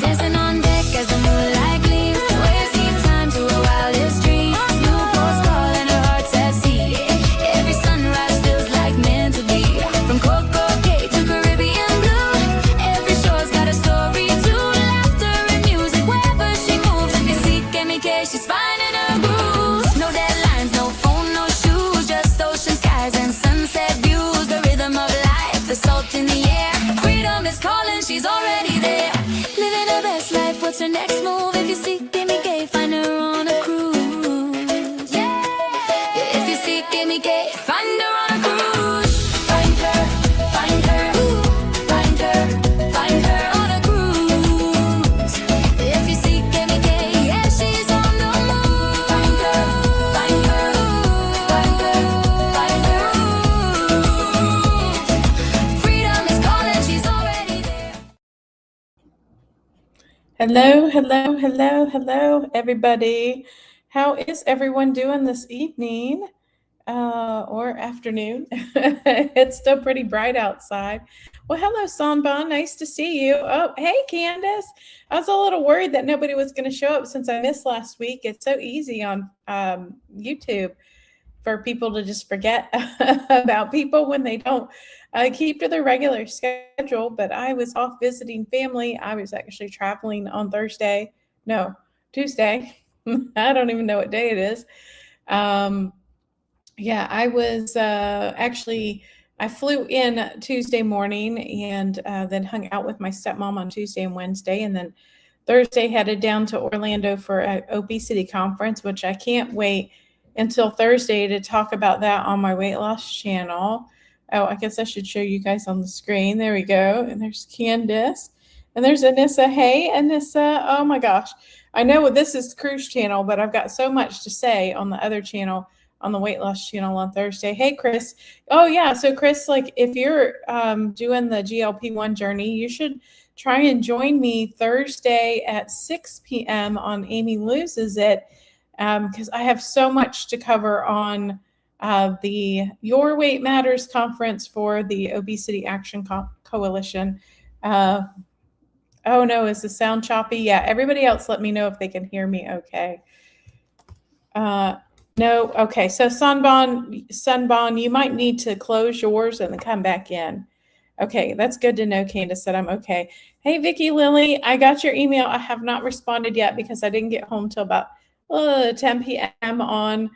Dancing on deck as the moonlight gleams, wasting time to her wildest dreams. New ports call and her heart's at sea. Every sunrise feels like meant to be. From Coco Cay to Caribbean blue, every shore's got a story too. Laughter and music wherever she moves. If you seek MK, she's finding her grooves. No deadlines, no phone, no shoes, just ocean skies and sunset views. The rhythm of life, the salt in the air. Freedom is calling, she's already there. Living her best life, what's her next move? If you seek MK, find her on a cruise. Yeah. If you seek MK, find her on a cruise. Find her, find her, find her, find her on a cruise. If you seek MK, yeah, she's on the move. Find her, find her, find her, find her. Freedom is calling, she's already there. Hello, hello, hello, hello, everybody. How is everyone doing this evening or afternoon? It's still pretty bright outside. Well, hello, Sanban. Nice to see you. Oh, hey, Candace. I was a little worried that nobody was going to show up since I missed last week. It's so easy on YouTube for people to just forget about people when they don't keep to their regular schedule. But I was off visiting family. I was actually traveling on Tuesday. I don't even know what day it is. Yeah, I was I flew in Tuesday morning and then hung out with my stepmom on Tuesday and Wednesday. And then Thursday headed down to Orlando for an obesity conference, which I can't wait until Thursday to talk about that on my weight loss channel. Oh, I guess I should show you guys on the screen. There we go. And there's Candace. And there's Anissa. Hey, Anissa. Oh my gosh. I know this is the cruise channel, but I've got so much to say on the other channel, on the weight loss channel on Thursday. Hey, Chris. Oh, yeah. So, Chris, like if you're doing the GLP-1 journey, you should try and join me Thursday at 6 p.m. on Amy Loses It, because I have so much to cover on the Your Weight Matters conference for the Obesity Action Coalition. Oh no, is the sound choppy? Yeah, everybody else let me know if they can hear me okay. No, okay. So Sunbon, you might need to close yours and then come back in. Okay, that's good to know, Candace, that I'm okay. Hey, Vicki Lily, I got your email. I have not responded yet because I didn't get home till about 10 p.m. on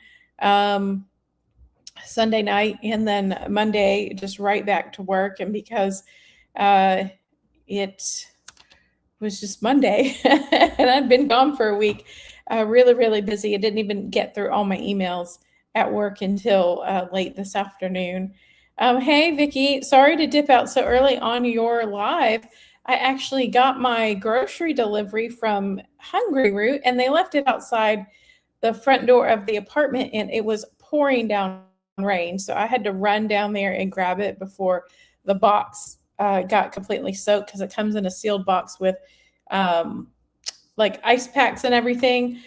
Sunday night, and then Monday just right back to work. And because it was just Monday and I'd been gone for a week, really, really busy. I didn't even get through all my emails at work until late this afternoon. Hey, Vicki, sorry to dip out so early on your live. I actually got my grocery delivery from Hungry Root, and they left it outside the front door of the apartment, and it was pouring down rain. So I had to run down there and grab it before the box got completely soaked, because it comes in a sealed box with like ice packs and everything.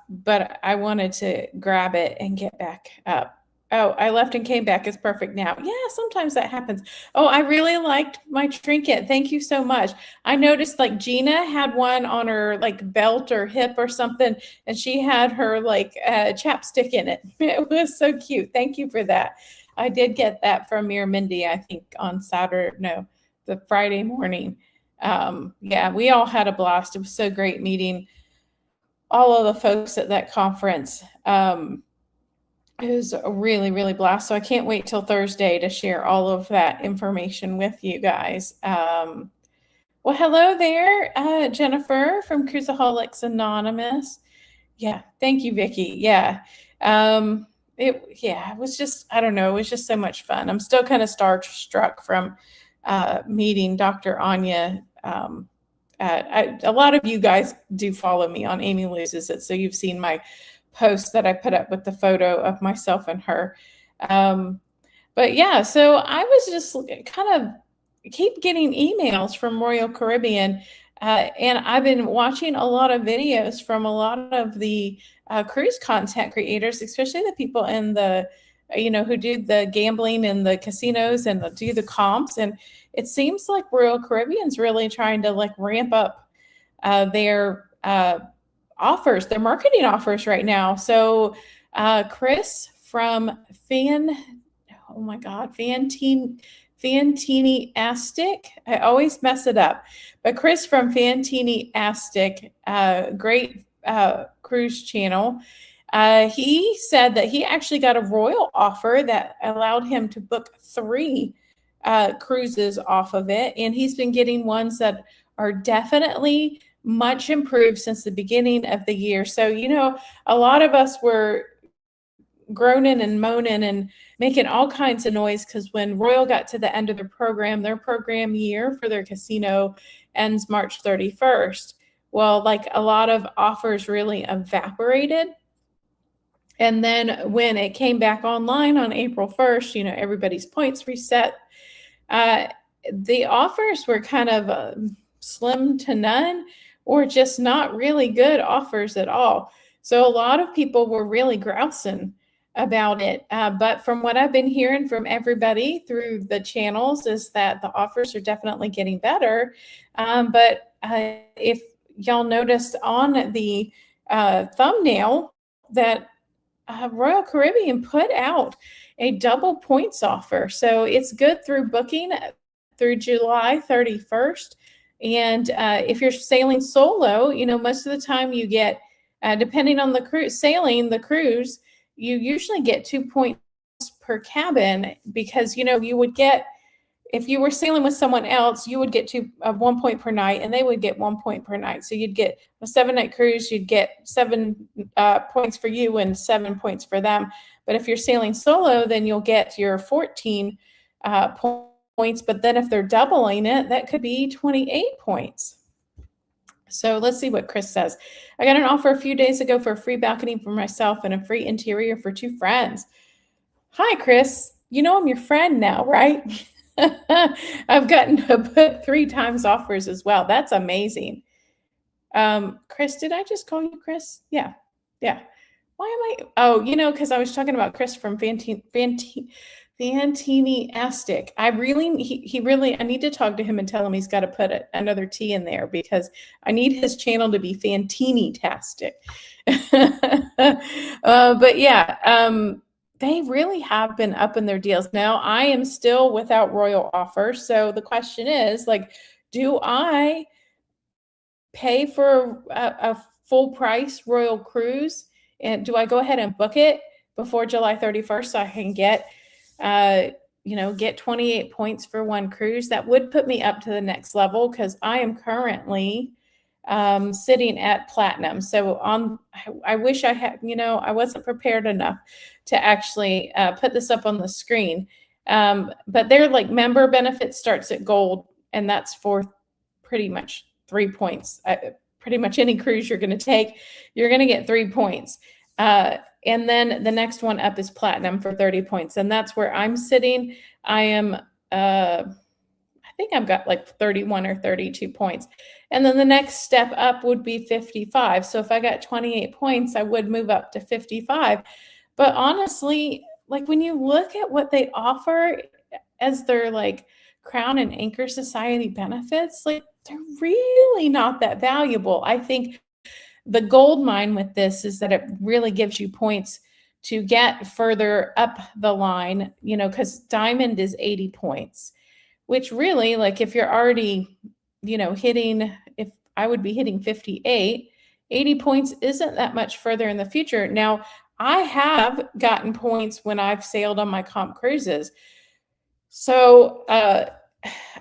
But I wanted to grab it and get back up. Oh, I left and came back. It's perfect now. Yeah, sometimes that happens. Oh, I really liked my trinket. Thank you so much. I noticed like Gina had one on her like belt or hip or something, and she had her like chapstick in it. It was so cute. Thank you for that. I did get that from Mindy, I think on the Friday morning. Yeah, we all had a blast. It was so great meeting all of the folks at that conference. It was a really, really blast. So I can't wait till Thursday to share all of that information with you guys. Well, hello there, Jennifer from Cruisaholics Anonymous. Yeah, thank you, Vicki. Yeah. It was just, I don't know, it was just so much fun. I'm still kind of starstruck from meeting Dr. Anya. A lot of you guys do follow me on Amy Loses It, so you've seen my post that I put up with the photo of myself and her. But yeah, so I was just kind of keep getting emails from Royal Caribbean, and I've been watching a lot of videos from a lot of the cruise content creators, especially the people in the, who do the gambling and the casinos and do the comps. And it seems like Royal Caribbean's really trying to like ramp up their offers, their marketing offers right now. So Chris from oh my God, Fantini Astic. I always mess it up. But Chris from Fantini Astic, great cruise channel, he said that he actually got a royal offer that allowed him to book 3 cruises off of it. And he's been getting ones that are definitely much improved since the beginning of the year. So, a lot of us were groaning and moaning and making all kinds of noise because when Royal got to the end of their program year for their casino ends March 31st. Well, like a lot of offers really evaporated. And then when it came back online on April 1st, everybody's points reset. The offers were kind of slim to none or just not really good offers at all. So a lot of people were really grousing about it. But from what I've been hearing from everybody through the channels is that the offers are definitely getting better. But if y'all noticed on the thumbnail that Royal Caribbean put out a double points offer. So it's good through booking through July 31st. And if you're sailing solo, most of the time you get, depending on the cruise, you usually get 2 points per cabin because, you would get, if you were sailing with someone else, you would get 1 point per night and they would get 1 point per night. So you'd get a 7-night cruise, you'd get 7 points for you and 7 points for them. But if you're sailing solo, then you'll get your 14 points. But then if they're doubling it, that could be 28 points. So let's see what Chris says. I got an offer a few days ago for a free balcony for myself and a free interior for 2 friends. Hi, Chris. I'm your friend now, right? I've gotten to put 3 times offers as well. That's amazing. Chris, did I just call you Chris? Yeah. Why am I? Oh, because I was talking about Chris from Fantini Astic. I need to talk to him and tell him he's got to put another T in there because I need his channel to be Fantini-tastic. But yeah, they really have been upping their deals. Now, I am still without royal offers. So the question is, do I pay for a full price royal cruise? And do I go ahead and book it before July 31st so I can get 28 points for 1 cruise? That would put me up to the next level because I am currently sitting at platinum. So I wish I had, I wasn't prepared enough to actually put this up on the screen. But their member benefit starts at gold, and that's for pretty much 3 points. Pretty much any cruise you're going to take, you're going to get 3 points. And then the next one up is platinum for 30 points. And that's where I'm sitting. I am, I think I've got 31 or 32 points. And then the next step up would be 55. So if I got 28 points, I would move up to 55. But honestly, when you look at what they offer as their Crown and Anchor Society benefits, they're really not that valuable. I think the gold mine with this is that it really gives you points to get further up the line, because Diamond is 80 points, which really, if you're already, if I would be hitting 58, 80 points isn't that much further in the future. Now, I have gotten points when I've sailed on my comp cruises. So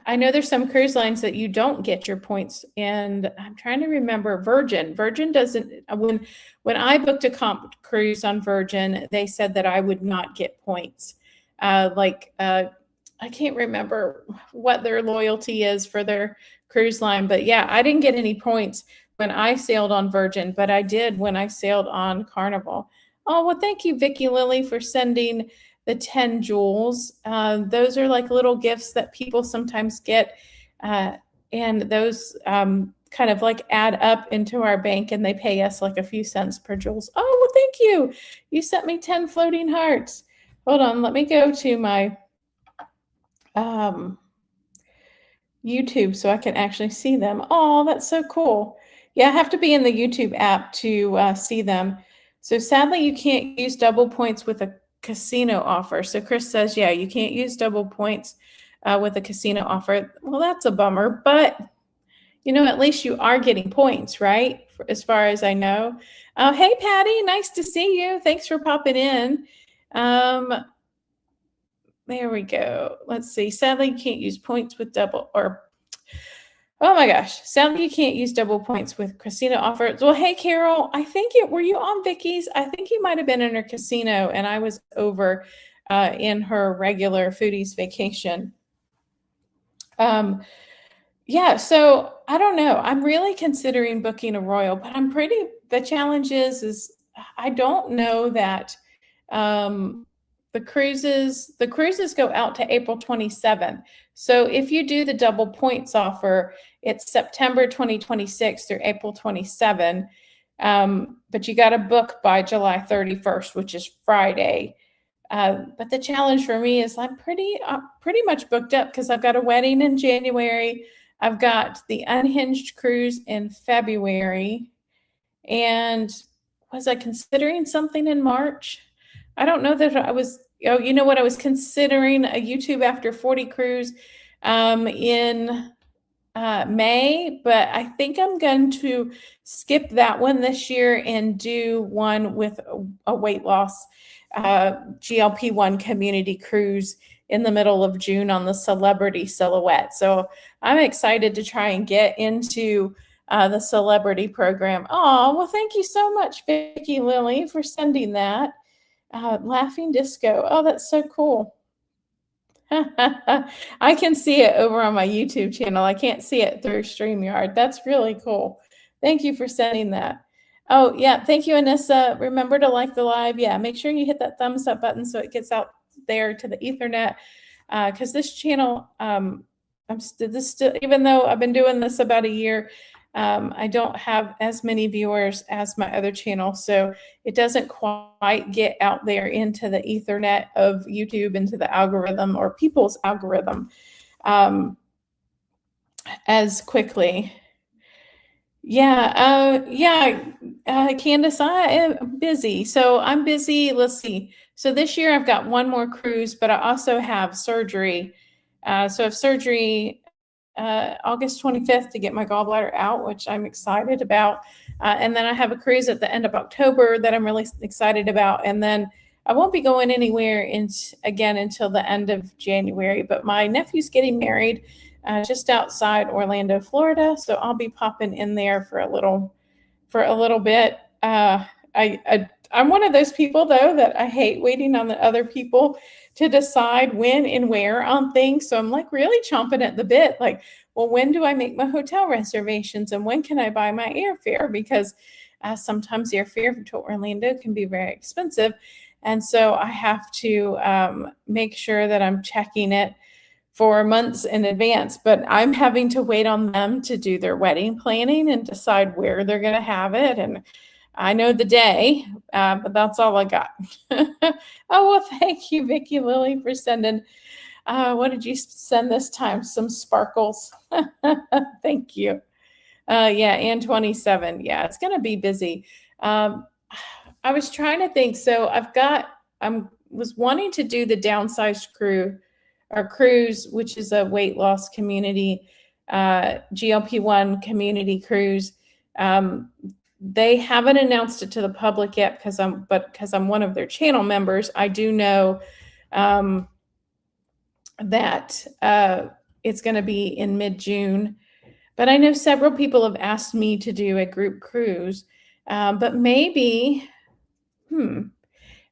I know there's some cruise lines that you don't get your points, and I'm trying to remember Virgin. Virgin doesn't. When I booked a comp cruise on Virgin, they said that I would not get points. I can't remember what their loyalty is for their cruise line, but yeah, I didn't get any points when I sailed on Virgin, but I did when I sailed on Carnival. Oh, well, thank you, Vicky Lily, for sending the 10 jewels. Those are little gifts that people sometimes get, and those kind of add up into our bank, and they pay us a few cents per jewels. Oh, well, thank you. You sent me 10 floating hearts. Hold on, let me go to my YouTube so I can actually see them. Oh, that's so cool. Yeah, I have to be in the YouTube app to see them. So sadly, you can't use double points with a casino offer. So Chris says, yeah, you can't use double points with a casino offer. Well, that's a bummer, but at least you are getting points, right? As far as I know. Hey, Patty, nice to see you. Thanks for popping in. Um, there we go. Let's see. Sadly, you can't use points with double or oh my gosh. Sadly, you can't use double points with casino offers. Well, hey, Carol, I think were you on Vicky's? I think you might have been in her casino and I was over in her regular foodies vacation. Yeah, so I don't know. I'm really considering booking a Royal, but the challenge is I don't know that um, the cruises go out to April 27th. So if you do the double points offer, it's September 2026 through April 27. But you got to book by July 31st, which is Friday. But the challenge for me is I'm pretty much booked up because I've got a wedding in January. I've got the Unhinged cruise in February. And was I considering something in March? I don't know that I was. Oh, you know what? I was considering a YouTube After 40 cruise in May, but I think I'm going to skip that one this year and do one with a weight loss GLP-1 community cruise in the middle of June on the Celebrity Silhouette. So I'm excited to try and get into the celebrity program. Oh, well, thank you so much, Vicki Lily, for sending that. Laughing Disco. Oh, that's so cool. I can see it over on my YouTube channel. I can't see it through StreamYard. That's really cool. Thank you for sending that. Oh, yeah. Thank you, Anissa. Remember to like the live. Yeah, make sure you hit that thumbs up button so it gets out there to the Ethernet. Because this channel, even though I've been doing this about a year, I don't have as many viewers as my other channel, so it doesn't quite get out there into the Ethernet of YouTube, into the algorithm or people's algorithm as quickly. Candace, I am busy. So I'm busy. Let's see. So this year I've got one more cruise, but I also have surgery. So I have surgery August 25th to get my gallbladder out, which I'm excited about. And then I have a cruise at the end of October that I'm really excited about. And then I won't be going anywhere again until the end of January. But my nephew's getting married just outside Orlando, Florida. So I'll be popping in there for a little bit. I'm one of those people, though, that I hate waiting on the other people to decide when and where on things. So I'm like really chomping at the bit, like, well, when do I make my hotel reservations and when can I buy my airfare? Because sometimes airfare to Orlando can be very expensive. And so I have to make sure that I'm checking it for months in advance, but I'm having to wait on them to do their wedding planning and decide where they're going to have it. And I know the day, but that's all I got. Oh, well, thank you, Vicki Lily, for sending. What did you send this time? Some sparkles. Thank you. Yeah, and 27. Yeah, it's going to be busy. I was trying to think. So was wanting to do the downsized cruise, which is a weight loss community, GLP-1 community cruise. They haven't announced it to the public yet because I'm one of their channel members. I do know that it's going to be in mid-June, but I know several people have asked me to do a group cruise, but maybe in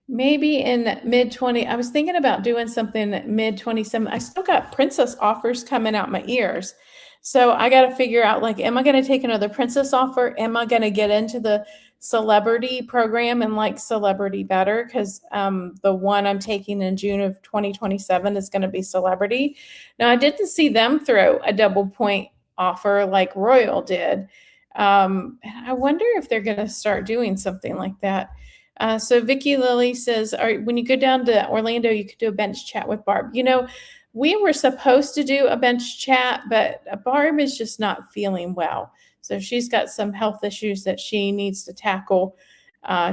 mid-20, I was thinking about doing something mid-27. I still got princess offers coming out my ears. So I got to figure out, like, am I going to take another princess offer? Am I going to get into the celebrity program and like celebrity better? Because the one I'm taking in June of 2027 is going to be celebrity. Now, I didn't see them throw a double point offer like Royal did. And I wonder if they're going to start doing something like that. So Vicki Lily says, when you go down to Orlando, you could do a bench chat with Barb. we were supposed to do a bench chat, but Barb is just not feeling well. So she's got some health issues that she needs to tackle.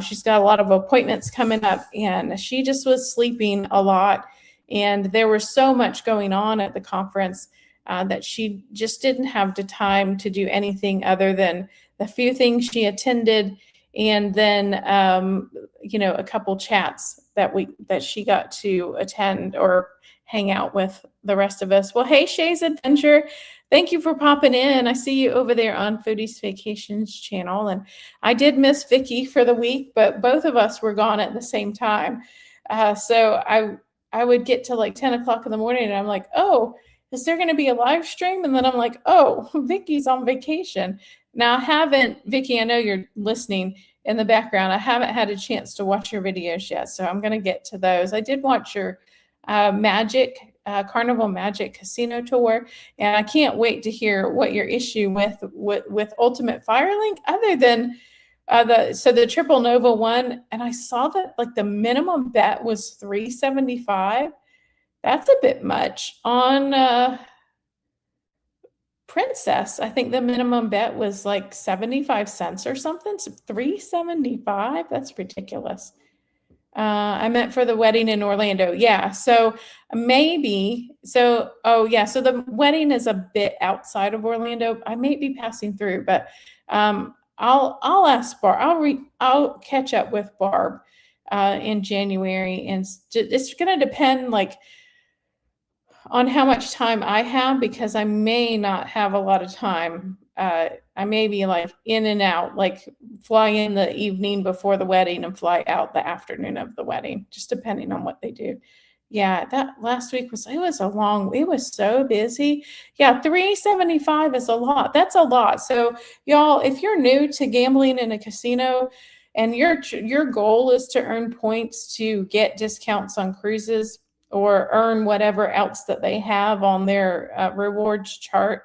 She's got a lot of appointments coming up, and she just was sleeping a lot. And there was so much going on at the conference that she just didn't have the time to do anything other than the few things she attended, and then a couple chats that she got to attend or hang out with the rest of us. Well, hey, Shay's Adventure, thank you for popping in. I see you over there on Foodies Vacations channel, and I did miss Vicky for the week, but both of us were gone at the same time. So I would get to like 10 o'clock in the morning, and I'm like, oh, is there going to be a live stream? And then I'm like, oh, Vicky's on vacation. Now, Vicky, I know you're listening in the background. I haven't had a chance to watch your videos yet, so I'm going to get to those. I did watch your Carnival Magic Casino tour, and I can't wait to hear what your issue with Ultimate Firelink, other than the Triple Nova one. And I saw that like the minimum bet was $375. That's a bit much. On Princess, I think the minimum bet was like 75 cents or something. So $375, that's ridiculous. I meant for the wedding in Orlando. Yeah. So so the wedding is a bit outside of Orlando. I may be passing through, but I'll ask Barb. I'll catch up with Barb in January, and it's going to depend like on how much time I have, because I may not have a lot of time. I may be like in and out, like fly in the evening before the wedding and fly out the afternoon of the wedding, just depending on what they do. Yeah, that last week it was so busy. Yeah, $375 is a lot. That's a lot. So y'all, if you're new to gambling in a casino and your goal is to earn points to get discounts on cruises or earn whatever else that they have on their rewards chart,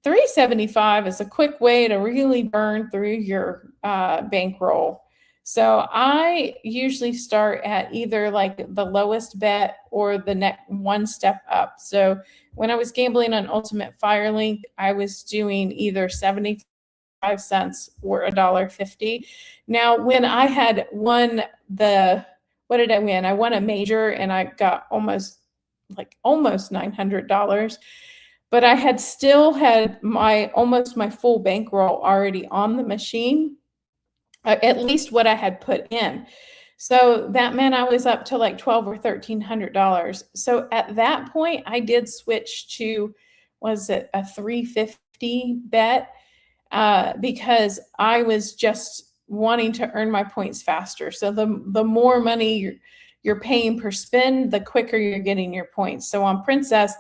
$375 is a quick way to really burn through your bankroll. So I usually start at either like the lowest bet or the next one step up. So when I was gambling on Ultimate Firelink, I was doing either 75 cents or $1.50. Now, when I had won what did I win? I won a major, and I got almost $900. But I had still had almost my full bankroll already on the machine, at least what I had put in. So that meant I was up to like $1,200 or $1,300. So at that point, I did switch to, was it a $350 bet? Because I was just wanting to earn my points faster. So the more money you're paying per spin, the quicker you're getting your points. So on Princess,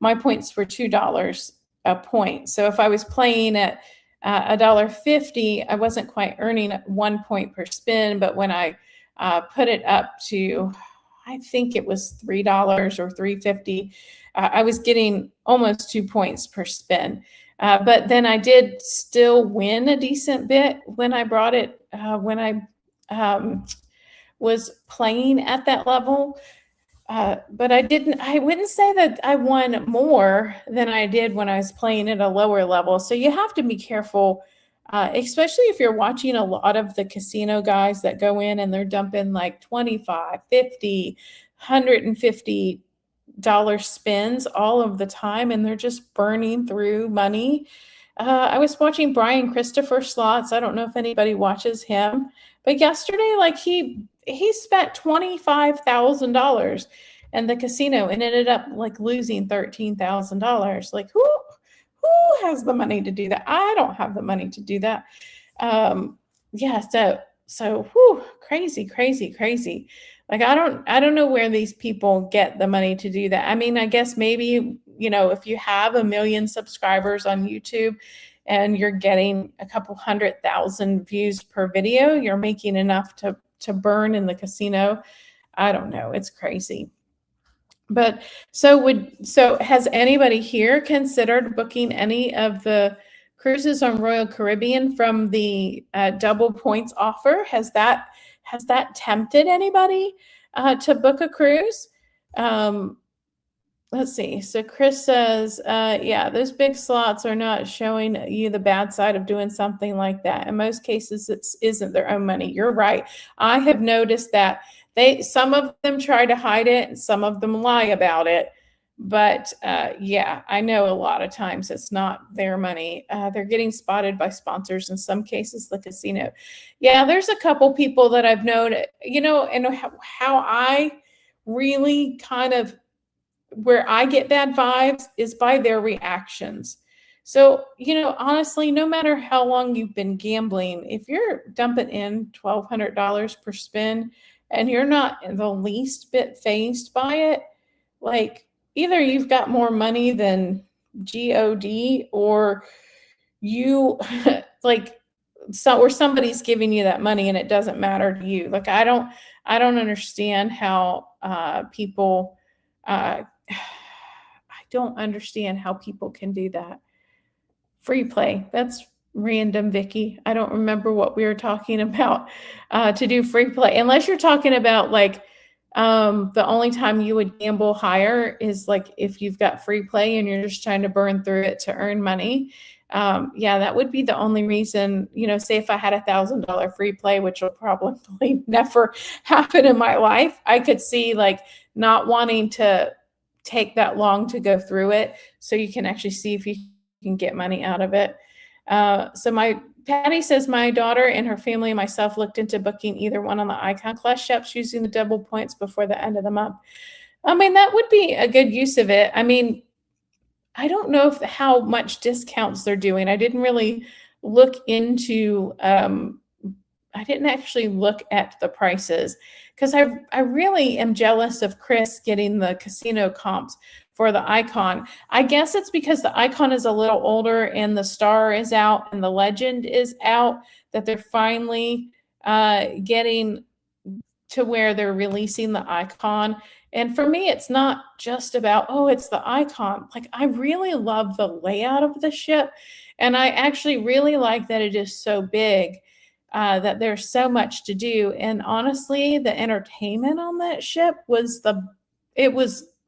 my points were $2 a point. So if I was playing at $1.50, I wasn't quite earning 1 point per spin. But when I put it up to, I think it was $3 or $3.50, I was getting almost 2 points per spin. But then I did still win a decent bit when I brought it, when I was playing at that level. But I wouldn't say that I won more than I did when I was playing at a lower level. So you have to be careful, especially if you're watching a lot of the casino guys that go in and they're dumping like 25, 50, $150 spins all of the time, and they're just burning through money. I was watching Brian Christopher Slots. I don't know if anybody watches him, but yesterday, like he spent $25,000 in the casino and ended up like losing $13,000. Like who has the money to do that? I don't have the money to do that. Yeah, so crazy. Like I don't know where these people get the money to do that. I mean, I guess maybe, if you have 1 million subscribers on YouTube and you're getting a couple 100,000 views per video, you're making enough to burn in the casino. I don't know. It's crazy. But so has anybody here considered booking any of the cruises on Royal Caribbean from the double points offer? Has that tempted anybody to book a cruise? let's see. So Chris says, yeah, those big slots are not showing you the bad side of doing something like that. In most cases, it isn't their own money. You're right. I have noticed that some of them try to hide it and some of them lie about it. But yeah, I know a lot of times it's not their money. They're getting spotted by sponsors, in some cases, the casino. Yeah, there's a couple people that I've known, and how I really kind of, where I get bad vibes is by their reactions. So, honestly, no matter how long you've been gambling, if you're dumping in $1,200 per spin and you're not in the least bit phased by it, like either you've got more money than God, or you like or somebody's giving you that money and it doesn't matter to you. Like I don't understand how people I don't understand how people can do that. Free play. That's random, Vicky. I don't remember what we were talking about to do free play. Unless you're talking about like the only time you would gamble higher is like if you've got free play and you're just trying to burn through it to earn money. Yeah, that would be the only reason, say if I had $1,000 free play, which will probably never happen in my life, I could see like not wanting to take that long to go through it so you can actually see if you can get money out of it. So Patty says, my daughter and her family and myself looked into booking either one on the Icon Class ships using the double points before the end of the month. I mean, that would be a good use of it. I mean, I don't know how much discounts they're doing. I didn't really look into, I didn't actually look at the prices because I really am jealous of Chris getting the casino comps for the Icon. I guess it's because the Icon is a little older and the Star is out and the Legend is out that they're finally getting to where they're releasing the Icon. And for me, it's not just about, oh, it's the Icon. Like, I really love the layout of the ship. And I actually really like that it is so big, that there's so much to do. And honestly, the entertainment on that ship was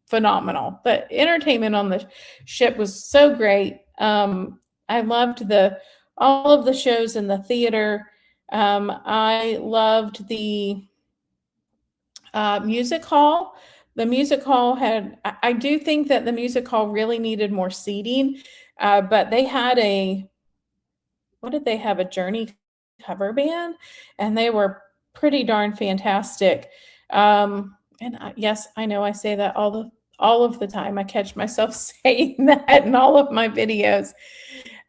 phenomenal. The entertainment on the ship was so great. I loved all of the shows in the theater. I loved the music hall. The music hall I do think that the music hall really needed more seating, but they had what did they have? A Journey cover band, and they were pretty darn fantastic. Yes, I know I say that all of the time. I catch myself saying that in all of my videos.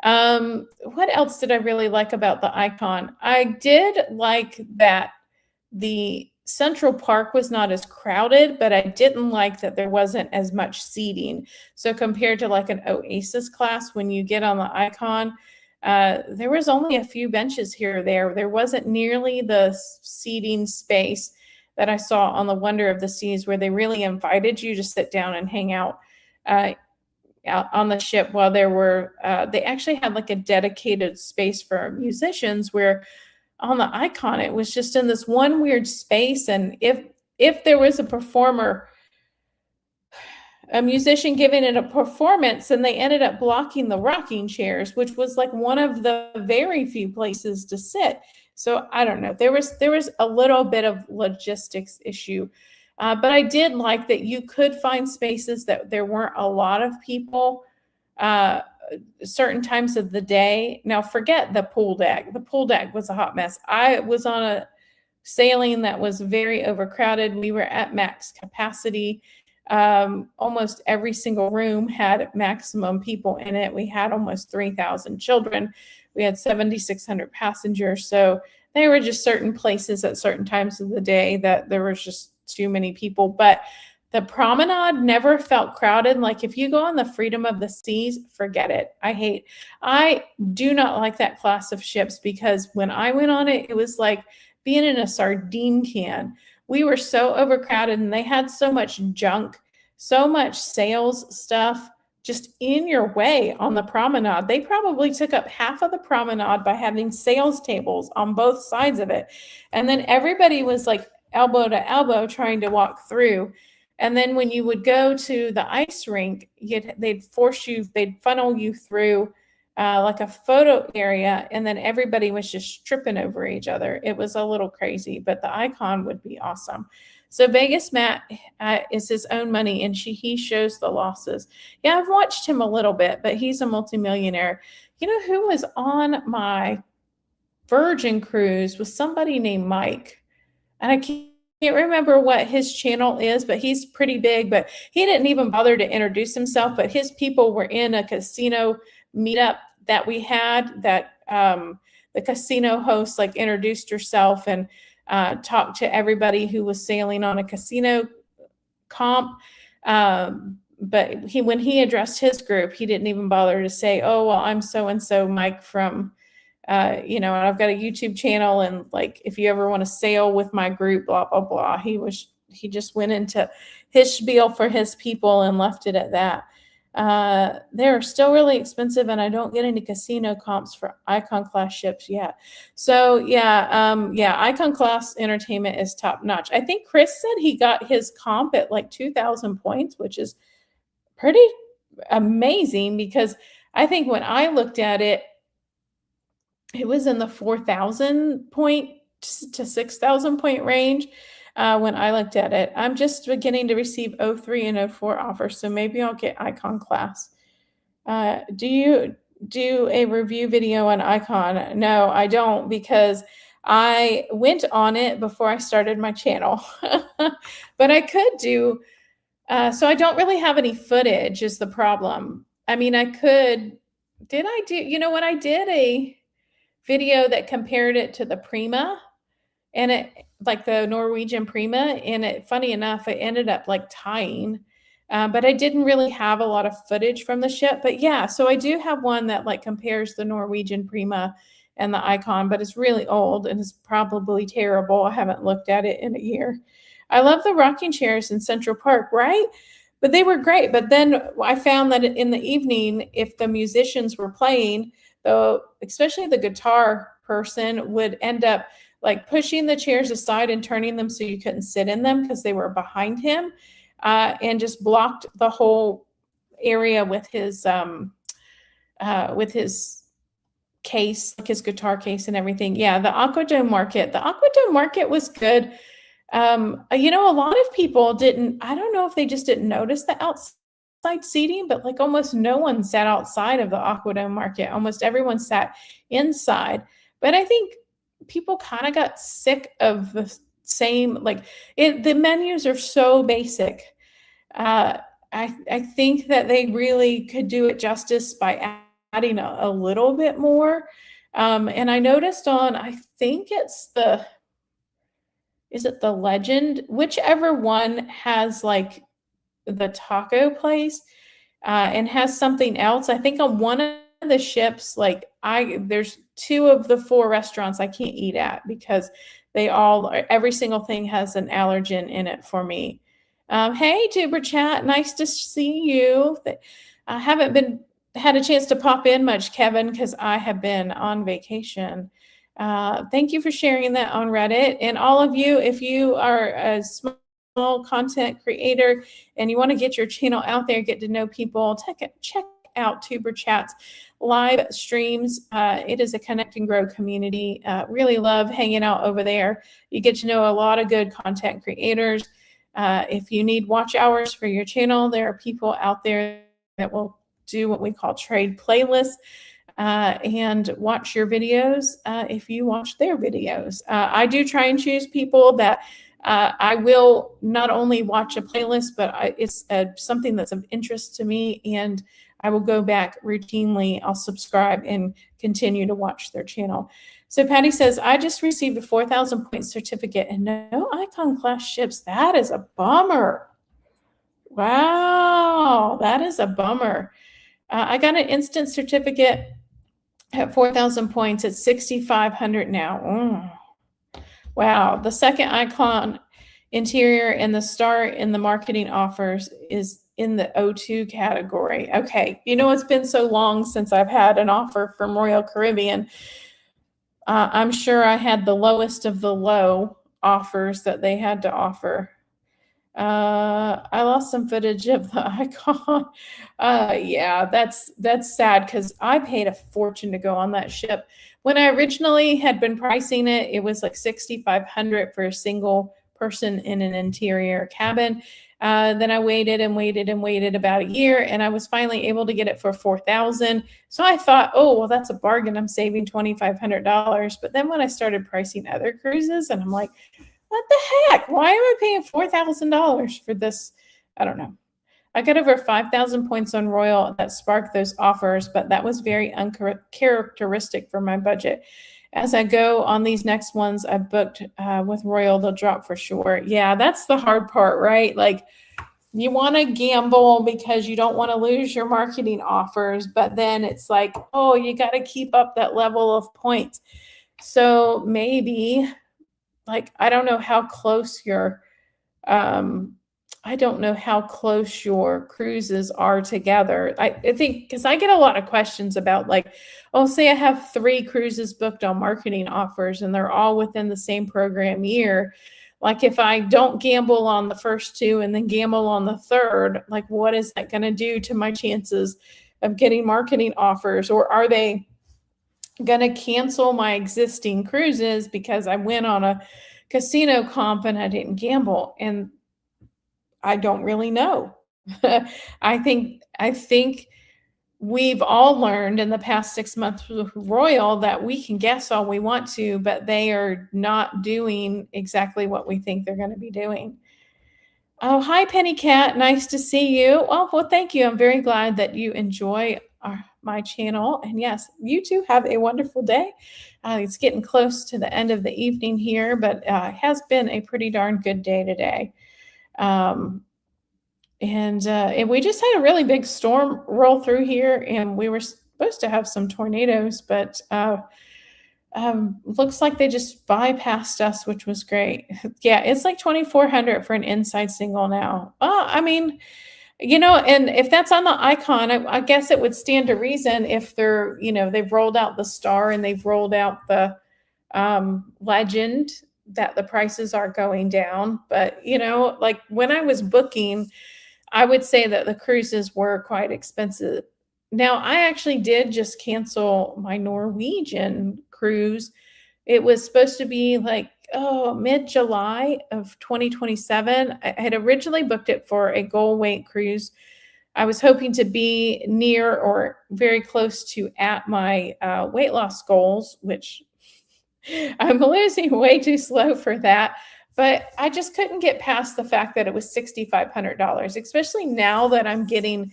What else did I really like about the Icon? I did like that the Central Park was not as crowded, but I didn't like that there wasn't as much seating. So compared to like an Oasis class, when you get on the Icon, there was only a few benches here or there. There wasn't nearly the seating space that I saw on the Wonder of the Seas, where they really invited you to sit down and hang out on the ship while they actually had like a dedicated space for musicians, where on the Icon it was just in this one weird space. And if there was a musician giving it a performance, and they ended up blocking the rocking chairs, which was like one of the very few places to sit. So I don't know, there was a little bit of logistics issue, but I did like that you could find spaces that there weren't a lot of people certain times of the day. Now forget the pool deck. The pool deck was a hot mess. I was on a sailing that was very overcrowded. We were at max capacity. Almost every single room had maximum people in it. We had almost 3,000 children. We had 7,600 passengers. So there were just certain places at certain times of the day that there was just too many people. But the promenade never felt crowded. Like if you go on the Freedom of the Seas, forget it. I do not like that class of ships, because when I went on it, it was like being in a sardine can. We were so overcrowded, and they had so much junk, so much sales stuff just in your way on the promenade. They probably took up half of the promenade by having sales tables on both sides of it. And then everybody was like elbow to elbow trying to walk through. And then when you would go to the ice rink, they'd funnel you through like a photo area, and then everybody was just tripping over each other. It was a little crazy, but the icon would be awesome. So Vegas Matt is his own money, and he shows the losses. Yeah, I've watched him a little bit, but he's a multimillionaire. You know who was on my Virgin cruise was somebody named Mike, and I can't remember what his channel is, but he's pretty big. But he didn't even bother to introduce himself. But his people were in a casino meetup that we had. That the casino host like introduced herself and talked to everybody who was sailing on a casino comp. But when he addressed his group, he didn't even bother to say, "Oh, well, I'm so and so Mike from." And I've got a YouTube channel, and like, if you ever want to sail with my group, blah, blah, blah. He just went into his spiel for his people and left it at that. They're still really expensive, and I don't get any casino comps for Icon class ships yet. So yeah, Icon class entertainment is top notch. I think Chris said he got his comp at like 2,000 points, which is pretty amazing, because I think when I looked at it, it was in the 4,000 point to 6,000 point range when I looked at it. I'm just beginning to receive 03 and 04 offers, so maybe I'll get Icon class. Do you do a review video on Icon? No, I don't, because I went on it before I started my channel. But I could do, so I don't really have any footage is the problem. I mean, I could, did I do, when I did a video that compared it to the Prima, and it, like the Norwegian Prima, and it, funny enough, it ended up like tying, but I didn't really have a lot of footage from the ship. But yeah, so I do have one that like compares the Norwegian Prima and the Icon, but it's really old and it's probably terrible. I haven't looked at it in a year. I love the rocking chairs in Central Park, right? But they were great. But then I found that in the evening, if the musicians were playing, though, especially the guitar person would end up like pushing the chairs aside and turning them so you couldn't sit in them because they were behind him, and just blocked the whole area with his case, like his guitar case and everything. Yeah, the Aquadome Market was good. A lot of people didn't, I don't know if they just didn't notice the outside seating, but like almost no one sat outside of the Aquadome Market. Almost everyone sat inside. But I think people kind of got sick of the same, like the menus are so basic. I think that they really could do it justice by adding a little bit more. And I noticed on, I think it's is it the Legend? Whichever one has like the taco place and has something else. I think on one of the ships, like there's 2 of the 4 restaurants I can't eat at because every single thing has an allergen in it for me. Hey, Tuber Chat, nice to see you. I haven't had a chance to pop in much, Kevin, because I have been on vacation. Thank you for sharing that on Reddit. And all of you, if you are a small content creator and you want to get your channel out there, get to know people, check out Tuber Chat's live streams. It is a connect and grow community. Really love hanging out over there. You get to know a lot of good content creators. If you need watch hours for your channel, there are people out there that will do what we call trade playlists. And watch your videos if you watch their videos. I do try and choose people that I will not only watch a playlist, but it's something that's of interest to me, and I will go back routinely. I'll subscribe and continue to watch their channel. So Patty says, I just received a 4,000 point certificate and no Icon class ships. That is a bummer. Wow, that is a bummer. I got an instant certificate at 4,000 points. It's 6,500 now. Wow. The second Icon interior and the star in the marketing offers is in the O2 category. Okay. It's been so long since I've had an offer from Royal Caribbean. I'm sure I had the lowest of the low offers that they had to offer. I lost some footage of the icon. Yeah, that's sad because I paid a fortune to go on that ship. When I originally had been pricing it, it was like 6,500 for a single person in an interior cabin. Then I waited and waited and waited about a year, and I was finally able to get it for 4,000. So I thought, oh well, that's a bargain. I'm saving $2,500. But then when I started pricing other cruises, and I'm like, what the heck? Why am I paying $4,000 for this? I don't know. I got over 5,000 points on Royal that sparked those offers, but that was very uncharacteristic for my budget. As I go on these next ones I booked with Royal, they'll drop for sure. Yeah, that's the hard part, right? Like, you want to gamble because you don't want to lose your marketing offers, but then it's like, oh, you got to keep up that level of points. So maybe, like, I don't know how close your um I don't know how close your cruises are together. I think because I get a lot of questions about, like, oh, say I have 3 cruises booked on marketing offers and they're all within the same program year. Like, if I don't gamble on the first 2 and then gamble on the third, like, what is that going to do to my chances of getting marketing offers? Or are they going to cancel my existing cruises because I went on a casino comp and I didn't gamble? And I don't really know. I think we've all learned in the past 6 months with Royal that we can guess all we want to, but they are not doing exactly what we think they're going to be doing. Oh, hi, Penny Cat. Nice to see you. Oh, well, thank you. I'm very glad that you enjoy my channel. And yes, you too have a wonderful day. It's getting close to the end of the evening here, but it has been a pretty darn good day today. And we just had a really big storm roll through here, and we were supposed to have some tornadoes, but looks like they just bypassed us, which was great. Yeah, it's like 2,400 for an inside single now. I mean, and if that's on the icon, I guess it would stand to reason if they've rolled out the star and they've rolled out the legend, that the prices are going down. But like, when I was booking, I would say that the cruises were quite expensive. Now, I actually did just cancel my Norwegian cruise. It was supposed to be like, mid-July of 2027. I had originally booked it for a goal weight cruise. I was hoping to be near or very close to at my weight loss goals, which I'm losing way too slow for that. But I just couldn't get past the fact that it was $6,500, especially now that I'm getting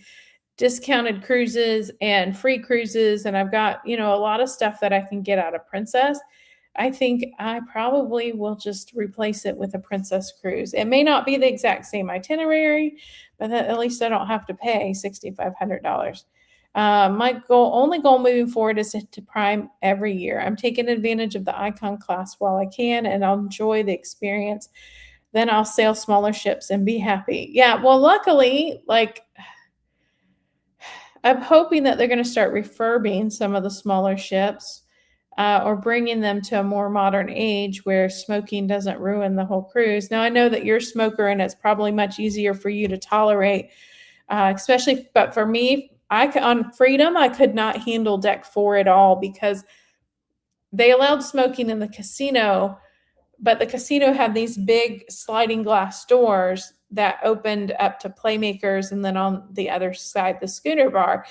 discounted cruises and free cruises, and I've got, a lot of stuff that I can get out of Princess. I think I probably will just replace it with a Princess cruise. It may not be the exact same itinerary, but at least I don't have to pay $6,500. My only goal moving forward is to prime every year. I'm taking advantage of the icon class while I can, and I'll enjoy the experience. Then I'll sail smaller ships and be happy. Yeah, well, luckily, like, I'm hoping that they're going to start refurbing some of the smaller ships, or bringing them to a more modern age where smoking doesn't ruin the whole cruise. Now, I know that you're a smoker and it's probably much easier for you to tolerate, but for me, on Freedom, I could not handle deck 4 at all because they allowed smoking in the casino, but the casino had these big sliding glass doors that opened up to playmakers, and then on the other side, the schooner bar.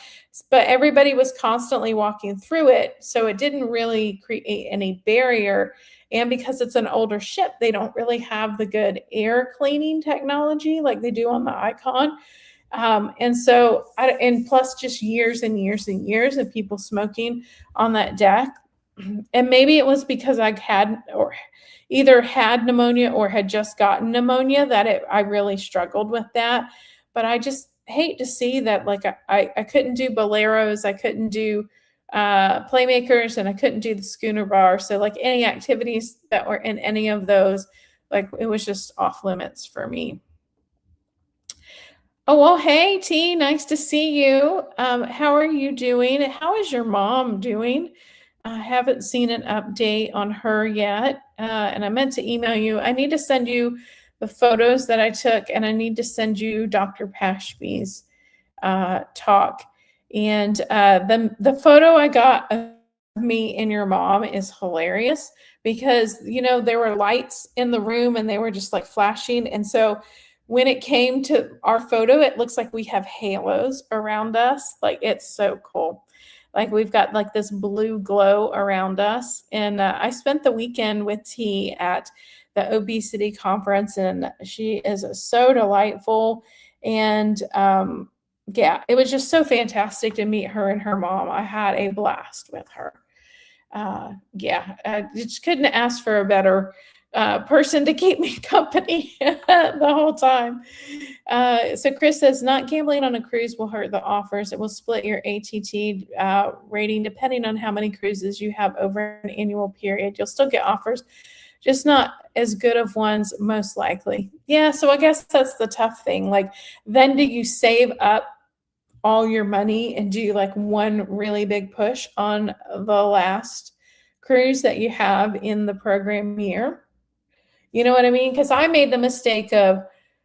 But everybody was constantly walking through it, so it didn't really create any barrier. And because it's an older ship, they don't really have the good air cleaning technology like they do on the Icon. And plus just years and years and years of people smoking on that deck. And maybe it was because I had or either had pneumonia or had just gotten pneumonia that I really struggled with that. But I just hate to see that, like, I couldn't do boleros, I couldn't do playmakers, and I couldn't do the schooner bar. So like any activities that were in any of those, like, it was just off limits for me. Oh, well, hey, T, nice to see you. How are you doing? How is your mom doing? I haven't seen an update on her yet, and I meant to email you. I need to send you the photos that I took, and I need to send you Dr. Pashby's talk. And the photo I got of me and your mom is hilarious because there were lights in the room and they were just like flashing. And so when it came to our photo, it looks like we have halos around us. Like, it's so cool. Like, we've got like this blue glow around us. And I spent the weekend with T at the obesity conference, and she is so delightful. And yeah, it was just so fantastic to meet her and her mom. I had a blast with her. Yeah, I just couldn't ask for a better person to keep me company the whole time. So Chris says, not gambling on a cruise will hurt the offers. It will split your ATT rating depending on how many cruises you have over an annual period. You'll still get offers, just not as good of ones, most likely. Yeah, so I guess that's the tough thing. Like, then do you save up all your money and do like one really big push on the last cruise that you have in the program year? You know what I mean? Because I made the mistake of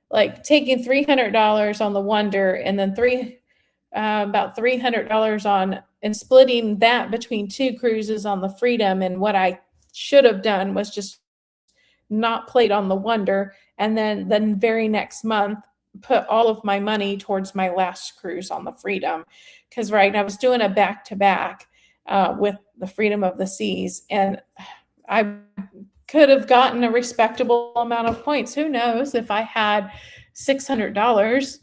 like taking $300 on the Wonder and then about $300 on and splitting that between two cruises on the Freedom. And what I should have done was just not played on the Wonder, and then the very next month put all of my money towards my last cruise on the Freedom. Because I was doing a back-to-back with the Freedom of the Seas, and I could have gotten a respectable amount of points. Who knows if I had $600?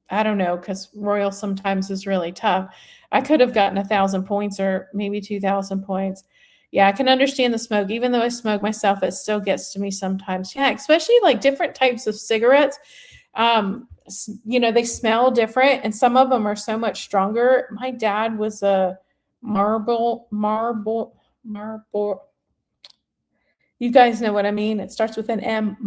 I don't know, because Royal sometimes is really tough. I could have gotten 1,000 points or maybe 2,000 points. Yeah, I can understand the smoke. Even though I smoke myself, it still gets to me sometimes. Yeah, especially like different types of cigarettes. They smell different, and some of them are so much stronger. My dad was a marble. You guys know what I mean. It starts with an M.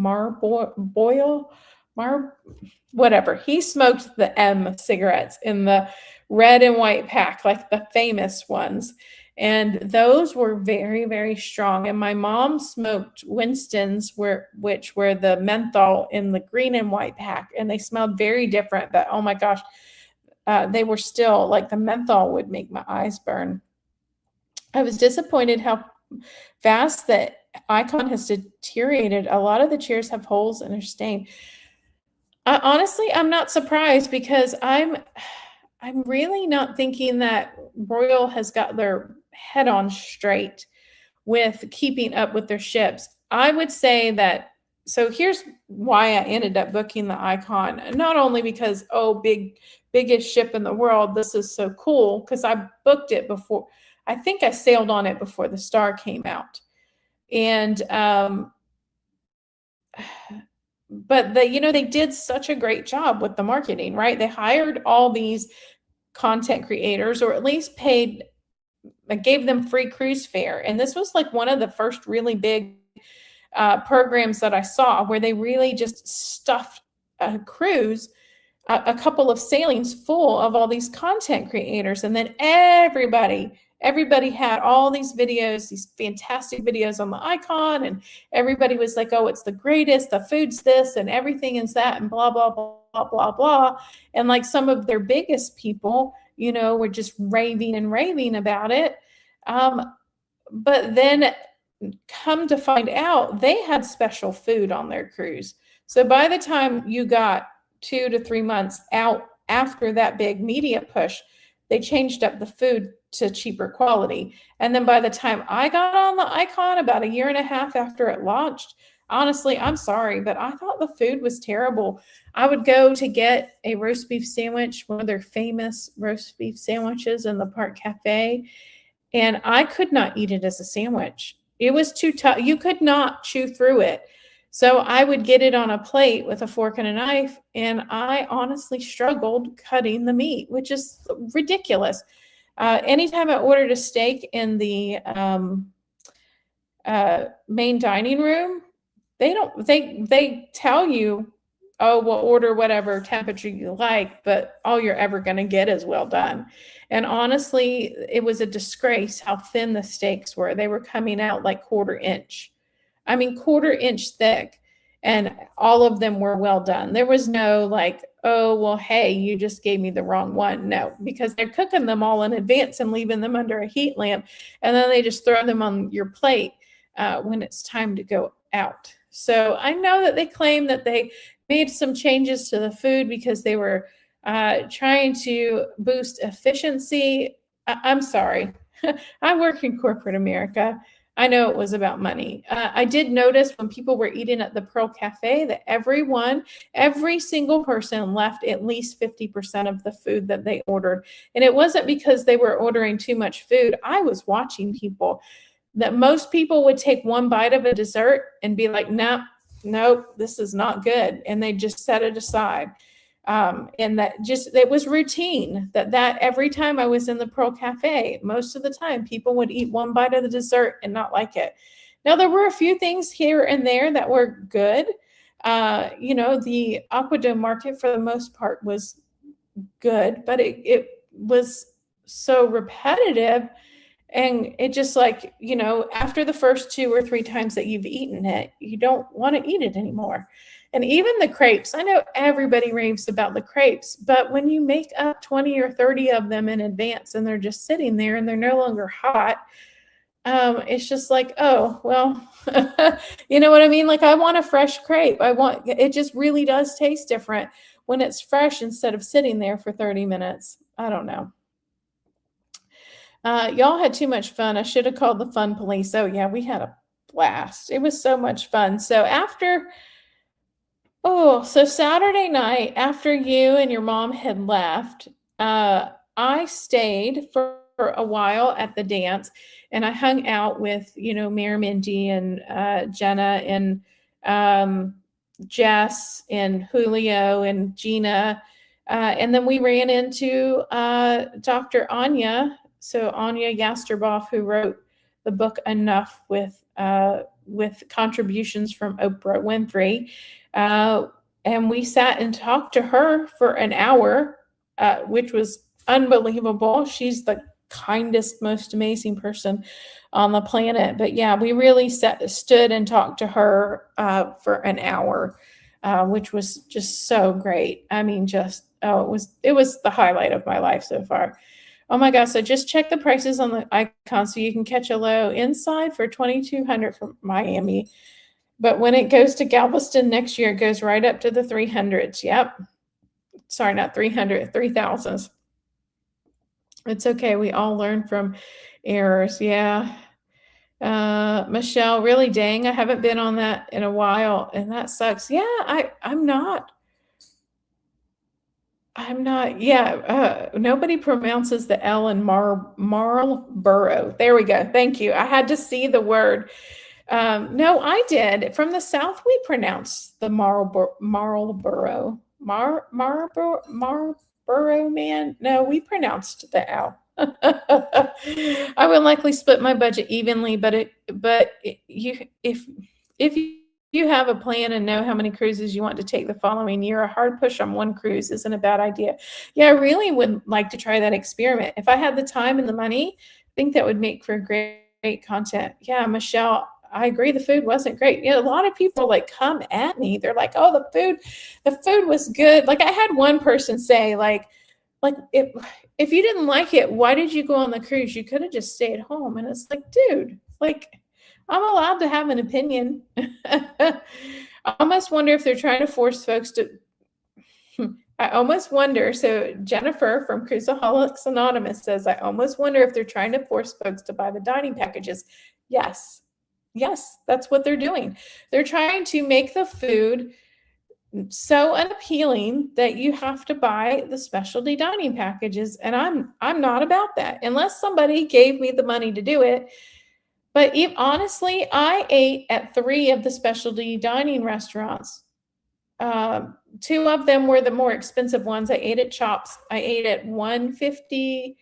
Whatever. He smoked the M cigarettes in the red and white pack, like the famous ones. And those were very, very strong. And my mom smoked Winston's, which were the menthol in the green and white pack. And they smelled very different. But oh my gosh, they were still like the menthol would make my eyes burn. I was disappointed how fast that Icon has deteriorated. A lot of the chairs have holes and are stained. Honestly, I'm not surprised because I'm really not thinking that Royal has got their head on straight with keeping up with their ships. I would say that, so here's why I ended up booking the Icon. Not only because, biggest ship in the world, this is so cool, because I booked it before. I think I sailed on it before the Star came out. And but they did such a great job with the marketing, right? They hired all these content creators, or at least gave them free cruise fare. And this was like one of the first really big programs that I saw where they really just stuffed a cruise, a couple of sailings full of all these content creators. And then everybody had all these videos, these fantastic videos on the Icon, and everybody was like, oh, it's the greatest, the food's this and everything is that, and blah, blah, blah, blah, blah. And like some of their biggest people, were just raving and raving about it. But then come to find out, they had special food on their cruise. So by the time you got 2 to 3 months out after that big media push, they changed up the food to cheaper quality. And then by the time I got on the Icon about 1.5 years after it launched, honestly, I'm sorry, but I thought the food was terrible. I would go to get a roast beef sandwich, one of their famous roast beef sandwiches in the Park Cafe, and I could not eat it as a sandwich. It was too tough. You could not chew through it. So I would get it on a plate with a fork and a knife, and I honestly struggled cutting the meat, which is ridiculous. Anytime I ordered a steak in the main dining room, they tell you, oh, we'll order whatever temperature you like, but all you're ever going to get is well done. And honestly, it was a disgrace how thin the steaks were. They were coming out like 1/4 inch. I mean, 1/4 inch thick. and all of them were well done. There was no like, oh, well, hey, you just gave me the wrong one. No, because they're cooking them all in advance and leaving them under a heat lamp, and then they just throw them on your plate when it's time to go out. So I know that they claim that they made some changes to the food because they were trying to boost efficiency. I'm sorry. I work in corporate America. I know it was about money. I did notice when people were eating at the Pearl Cafe that every single person left at least 50% of the food that they ordered. And it wasn't because they were ordering too much food. I was watching people that most people would take one bite of a dessert and be like, no, nope, this is not good. And they just set it aside. And it was routine that every time I was in the Pearl Cafe, most of the time people would eat one bite of the dessert and not like it. Now, there were a few things here and there that were good. The Aqua Dome Market for the most part was good, but it was so repetitive. And it just like, after the first 2 or 3 times that you've eaten it, you don't want to eat it anymore. And even the crepes, I know everybody raves about the crepes, but when you make up 20 or 30 of them in advance and they're just sitting there and they're no longer hot, it's just like, oh, well, you know what I mean? Like, I want a fresh crepe. It just really does taste different when it's fresh instead of sitting there for 30 minutes. I don't know. Y'all had too much fun. I should have called the fun police. Oh yeah, we had a blast. It was so much fun. So Saturday night after you and your mom had left, I stayed for a while at the dance, and I hung out with, Mayor Mindy and Jenna and Jess and Julio and Gina. And then we ran into Dr. Anya. So Anya Yasterboff, who wrote the book Enough with contributions from Oprah Winfrey. And we sat and talked to her for an hour, which was unbelievable. She's the kindest, most amazing person on the planet. But yeah, we really stood and talked to her for an hour, which was just so great. I mean, it was the highlight of my life so far. Oh my gosh, so just check the prices on the icon so you can catch a low inside for $2,200 from Miami. But when it goes to Galveston next year, it goes right up to the 300s. Yep. Sorry, not 300, 3,000s. It's okay. We all learn from errors. Yeah. Michelle, really, dang, I haven't been on that in a while, and that sucks. Yeah, I'm not. Nobody pronounces the L in Marlboro. There we go. Thank you. I had to see the word. No, I did. From the South, we pronounce the Marlboro. Marlboro man. No, we pronounced the L. I would likely split my budget evenly, if you have a plan and know how many cruises you want to take the following year, a hard push on one cruise isn't a bad idea. Yeah, I really would like to try that experiment. If I had the time and the money, I think that would make for great content. Yeah, Michelle, I agree. The food wasn't great. A lot of people like come at me. They're like, oh, the food was good. Like I had one person say like if you didn't like it, why did you go on the cruise? You could have just stayed home. And it's like, dude, like I'm allowed to have an opinion. I almost wonder if they're trying to force folks to. I almost wonder. So Jennifer from Cruiseaholics Anonymous says, I almost wonder if they're trying to force folks to buy the dining packages. Yes, that's what they're doing. They're trying to make the food so unappealing that you have to buy the specialty dining packages. And I'm not about that unless somebody gave me the money to do it. But honestly, I ate at 3 of the specialty dining restaurants. 2 of them were the more expensive ones. I ate at Chops. I ate at 150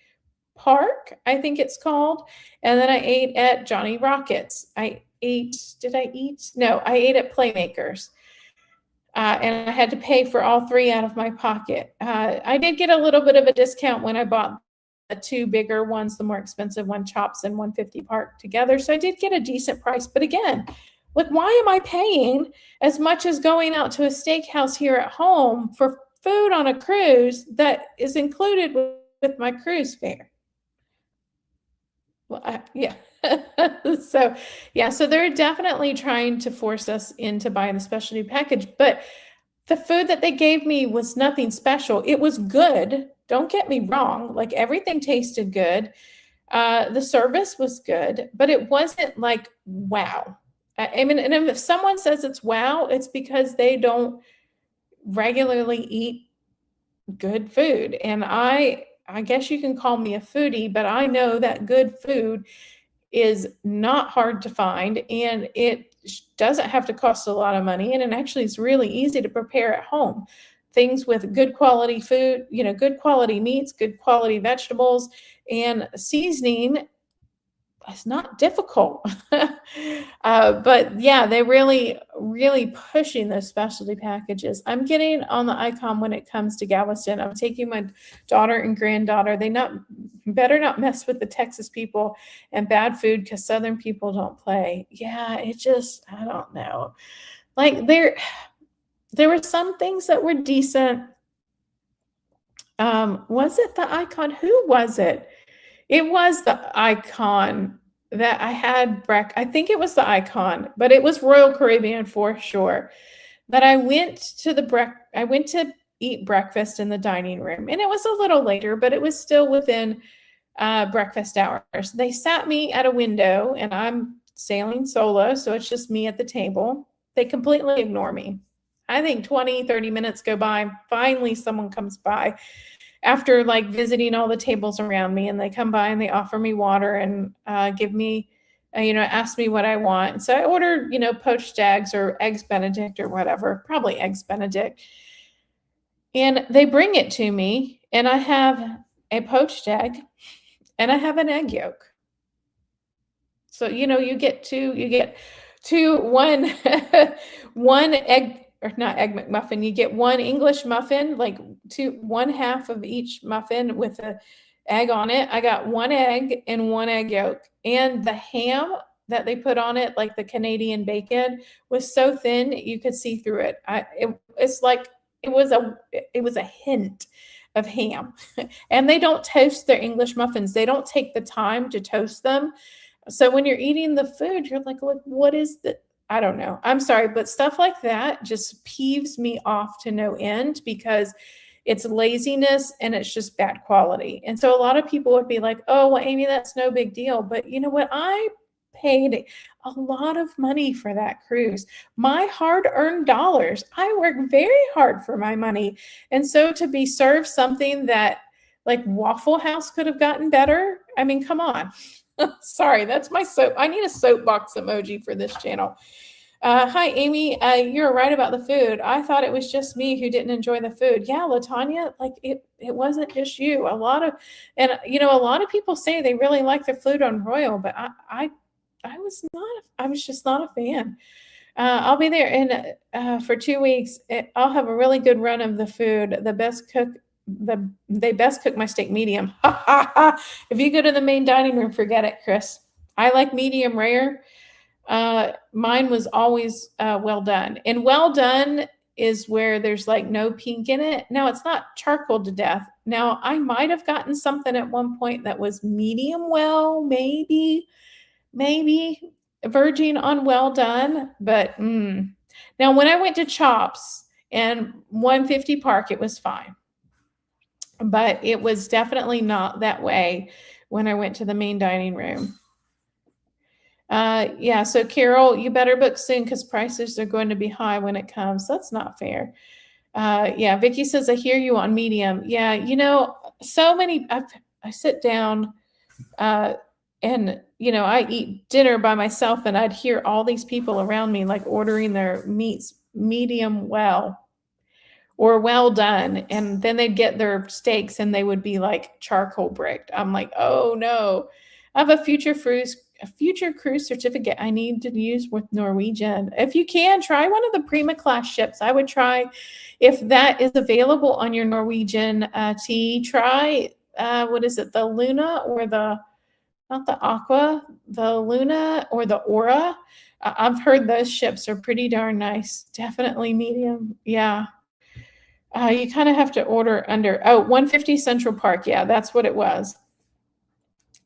Park, I think it's called. And then I ate at Johnny Rockets. Did I eat? No, I ate at Playmakers. And I had to pay for all 3 out of my pocket. I did get a little bit of a discount when I bought the 2 bigger ones, the more expensive one, Chops and 150 Park together. So I did get a decent price. But again, Like, why am I paying as much as going out to a steakhouse here at home for food on a cruise that is included with my cruise fare? Well, yeah. So, yeah, so they're definitely trying to force us into buying the specialty package, but the food that they gave me was nothing special. It was good. Don't get me wrong. Like, everything tasted good. The service was good, but it wasn't like wow. I mean, and if someone says it's wow, it's because they don't regularly eat good food. And I guess you can call me a foodie, but I know that good food is not hard to find, and it doesn't have to cost a lot of money, and it actually is really easy to prepare at home. Things with good quality food, good quality meats, good quality vegetables, and seasoning it's not difficult. But yeah, they really, really pushing those specialty packages. I'm getting on the icon when it comes to Galveston. I'm taking my daughter and granddaughter. They better not mess with the Texas people and bad food because Southern people don't play. Yeah, I don't know. Like there were some things that were decent. Was it the icon? Who was it? It was the Icon that I had I think it was the Icon, but it was Royal Caribbean for sure. That I went to I went to eat breakfast in the dining room, and it was a little later, but it was still within breakfast hours. They sat me at a window, and I'm sailing solo, so it's just me at the table. They completely ignore me. I think 20, 30 minutes go by. Finally, someone comes by after like visiting all the tables around me, and they come by and they offer me water and give me ask me what I want. So I ordered poached eggs or eggs benedict or whatever, probably eggs benedict, and they bring it to me, and I have a poached egg and I have an egg yolk. So you get one one egg, or not egg McMuffin. You get one English muffin, like one half of each muffin with a egg on it. I got one egg and one egg yolk, and the ham that they put on it, like the Canadian bacon, was so thin you could see through it. It's like it was a hint of ham. And they don't toast their English muffins. They don't take the time to toast them. So when you're eating the food, you're like, what is the I don't know. I'm sorry, but stuff like that just peeves me off to no end because it's laziness and it's just bad quality. And so a lot of people would be like, oh, well, Amy, that's no big deal. But you know what? I paid a lot of money for that cruise. My hard-earned dollars. I work very hard for my money. And so to be served something that like Waffle House could have gotten better, I mean, come on. Sorry, that's my soap. I need a soapbox emoji for this channel. Hi, Amy. You're right about the food. I thought it was just me who didn't enjoy the food. Yeah, LaTanya, like it wasn't just you. A lot of people say they really like the food on Royal, but I was just not a fan. I'll be there for 2 weeks. I'll have a really good run of the food. They best cook my steak medium. If you go to the main dining room, forget it, Chris. I like medium rare. Mine was always well done. And well done is where there's like no pink in it. Now it's not charcoal to death. Now I might have gotten something at one point that was medium well, maybe verging on well done. But now when I went to Chops and 150 Park, it was fine. But it was definitely not that way when I went to the main dining room. Yeah, so Carol, you better book soon because prices are going to be high when it comes. That's not fair. Yeah, Vicky says, I hear you on medium. Yeah, so many, I sit down and, I eat dinner by myself and I'd hear all these people around me like ordering their meats medium well or well done. And then they'd get their steaks and they would be like charcoal bricked. I'm like, oh no, I have a future cruise certificate I need to use with Norwegian. If you can, try one of the Prima class ships. I would try, if that is available on your Norwegian try, what is it, the Luna or not the Aqua, the Luna or the Aura. I've heard those ships are pretty darn nice. Definitely medium. Yeah. You kind of have to order under, 150 Central Park. Yeah, that's what it was.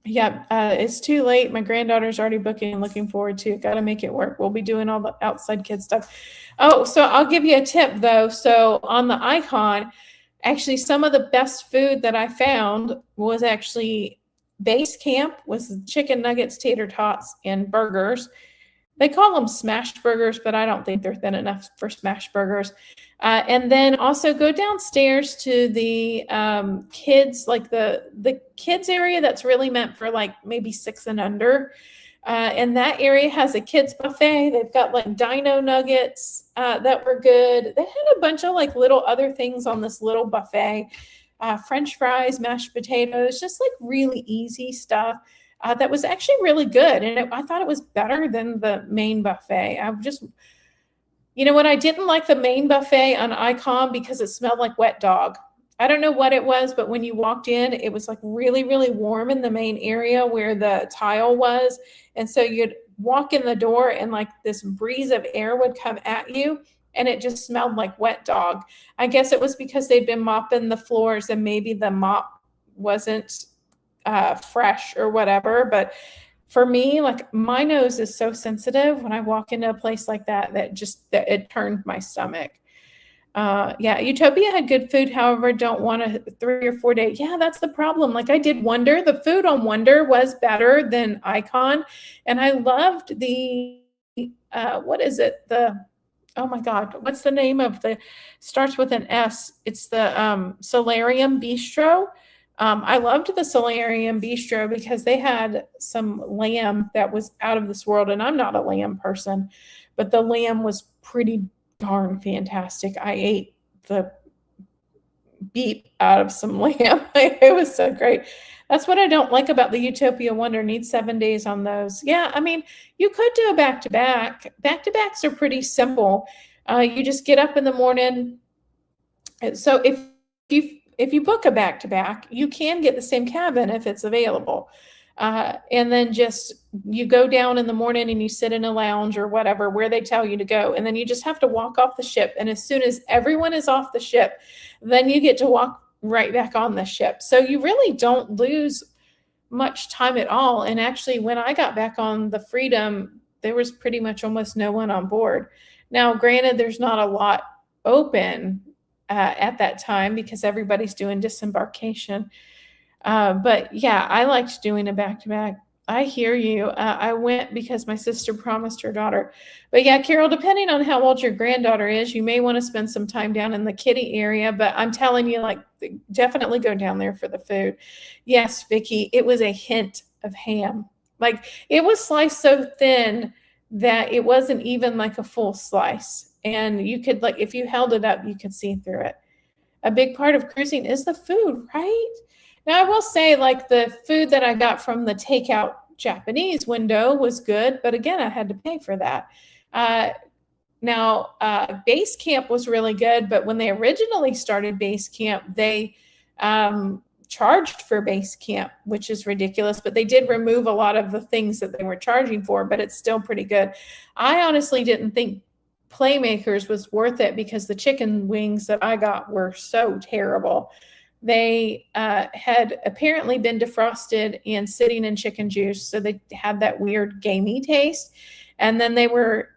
Yeah, it's too late. My granddaughter's already booking and looking forward to it. Got to make it work. We'll be doing all the outside kid stuff. Oh, so I'll give you a tip though. So on the Icon, actually, some of the best food that I found was actually base camp was chicken nuggets, tater tots, and burgers. They call them smash burgers, but I don't think they're thin enough for smash burgers. And then also go downstairs to the kids, like the kids area that's really meant for like maybe 6 and under. And that area has a kids buffet. They've got like dino nuggets that were good. They had a bunch of like little other things on this little buffet. French fries, mashed potatoes, just like really easy stuff. That was actually really good. And I thought it was better than the main buffet. You know what? I didn't like the main buffet on Icon because it smelled like wet dog. I don't know what it was, but when you walked in, it was like really, really warm in the main area where the tile was. And so you'd walk in the door and like this breeze of air would come at you and it just smelled like wet dog. I guess it was because they'd been mopping the floors and maybe the mop wasn't fresh or whatever. But for me, like my nose is so sensitive when I walk into a place like that that it turned my stomach. Yeah, Utopia had good food. However, don't want a 3 or 4 day. Yeah, that's the problem. Like I did Wonder. The food on Wonder was better than Icon, and I loved the what is it? Oh my God, what's the name of starts with an S? It's the Solarium Bistro. I loved the Solarium Bistro because they had some lamb that was out of this world, and I'm not a lamb person, but the lamb was pretty darn fantastic. I ate the beep out of some lamb. It was so great. That's what I don't like about the Utopia Wonder. Need 7 days on those. Yeah, I mean, you could do a back-to-back. Back-to-backs are pretty simple. You just get up in the morning. So if you book a back-to-back, you can get the same cabin if it's available. And then just you go down in the morning and you sit in a lounge or whatever where they tell you to go. And then you just have to walk off the ship. And as soon as everyone is off the ship, then you get to walk right back on the ship. So you really don't lose much time at all. And actually, when I got back on the Freedom, there was pretty much almost no one on board. Now, granted, there's not a lot open at that time because everybody's doing disembarkation. But yeah, I liked doing a back-to-back. I hear you. I went because my sister promised her daughter. But yeah, Carol, depending on how old your granddaughter is, you may want to spend some time down in the kiddie area. But I'm telling you, like, definitely go down there for the food. Yes, Vicki, it was a hint of ham. Like, it was sliced so thin that it wasn't even like a full slice. And you could, like, if you held it up, you could see through it. A big part of cruising is the food, right? Now, I will say, like, the food that I got from the takeout Japanese window was good, but again, I had to pay for that. Base camp was really good, but when they originally started base camp, they charged for base camp, which is ridiculous, but they did remove a lot of the things that they were charging for, but it's still pretty good. I honestly didn't think Playmakers was worth it because the chicken wings that I got were so terrible. They had apparently been defrosted and sitting in chicken juice, so they had that weird gamey taste. And then they were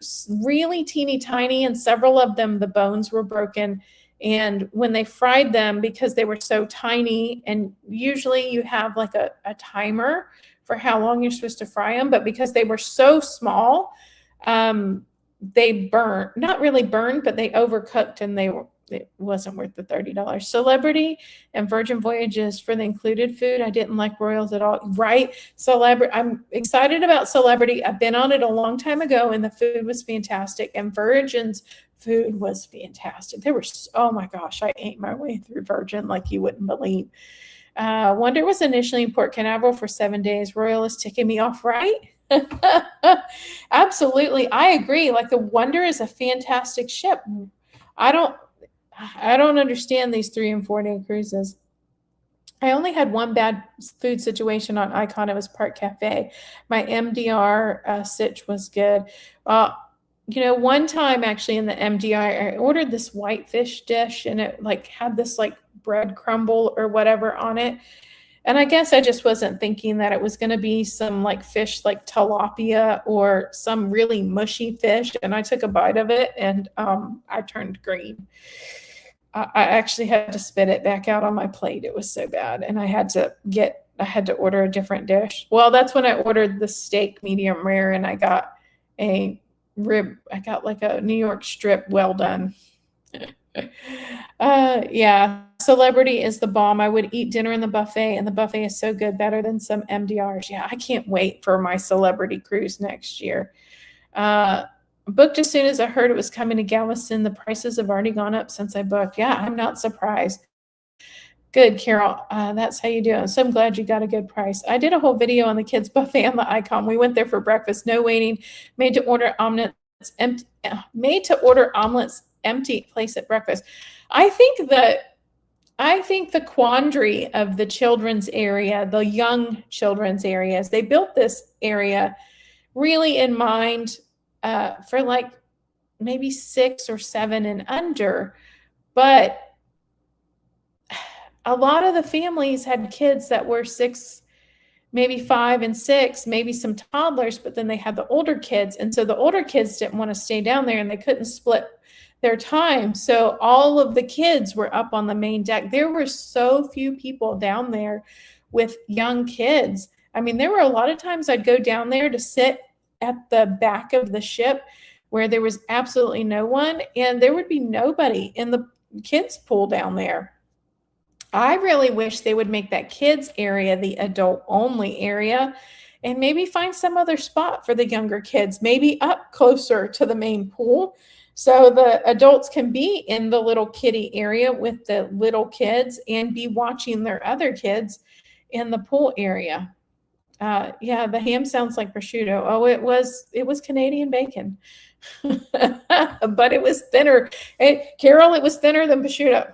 really teeny tiny, and several of them, the bones were broken. And when they fried them, because they were so tiny, and usually you have like a timer for how long you're supposed to fry them, but because they were so small, they burned, not really burned, but they overcooked, and it wasn't worth the $30. Celebrity and Virgin Voyages for the included food. I didn't like Royals at all. Right? Celebrity. I'm excited about Celebrity. I've been on it a long time ago, and the food was fantastic. And Virgin's food was fantastic. Oh my gosh, I ate my way through Virgin like you wouldn't believe. Wonder was initially in Port Canaveral for 7 days. Royal is ticking me off, right? Absolutely. I agree. Like the Wonder is a fantastic ship. I don't understand these 3 and 4 day cruises. I only had one bad food situation on Icon. It was Park Cafe. My MDR sitch was good. Uh, one time actually in the MDR, I ordered this whitefish dish and it like had this like bread crumble or whatever on it. And I guess I just wasn't thinking that it was going to be some like fish like tilapia or some really mushy fish. And I took a bite of it and I turned green. I actually had to spit it back out on my plate. It was so bad. And I had to order a different dish. Well, that's when I ordered the steak medium rare and I got a rib. I got like a New York strip well done. Yeah, celebrity is the bomb. I would eat dinner in the buffet, and the buffet is so good, better than some MDRs. Yeah, I can't wait for my celebrity cruise next year. Booked as soon as I heard it was coming to Galveston. The prices have already gone up since I booked. Yeah, I'm not surprised. Good, Carol. That's how you do it. So I'm glad you got a good price. I did a whole video on the kids' buffet on the Icon. We went there for breakfast, no waiting, made to order omelets, empty place at breakfast. I think the quandary of the children's area, the young children's areas, they built this area really in mind for like maybe 6 or 7 and under. But a lot of the families had kids that were 6, maybe 5 and 6, maybe some toddlers, but then they had the older kids. And so the older kids didn't want to stay down there and they couldn't split their time. So all of the kids were up on the main deck. There were so few people down there with young kids. I mean, there were a lot of times I'd go down there to sit at the back of the ship where there was absolutely no one, and there would be nobody in the kids pool down there. I really wish they would make that kids area the adult only area and maybe find some other spot for the younger kids, maybe up closer to the main pool. So the adults can be in the little kiddie area with the little kids and be watching their other kids in the pool area. Yeah, the ham sounds like prosciutto. Oh, it was Canadian bacon, but it was thinner. Hey, Carol, it was thinner than prosciutto.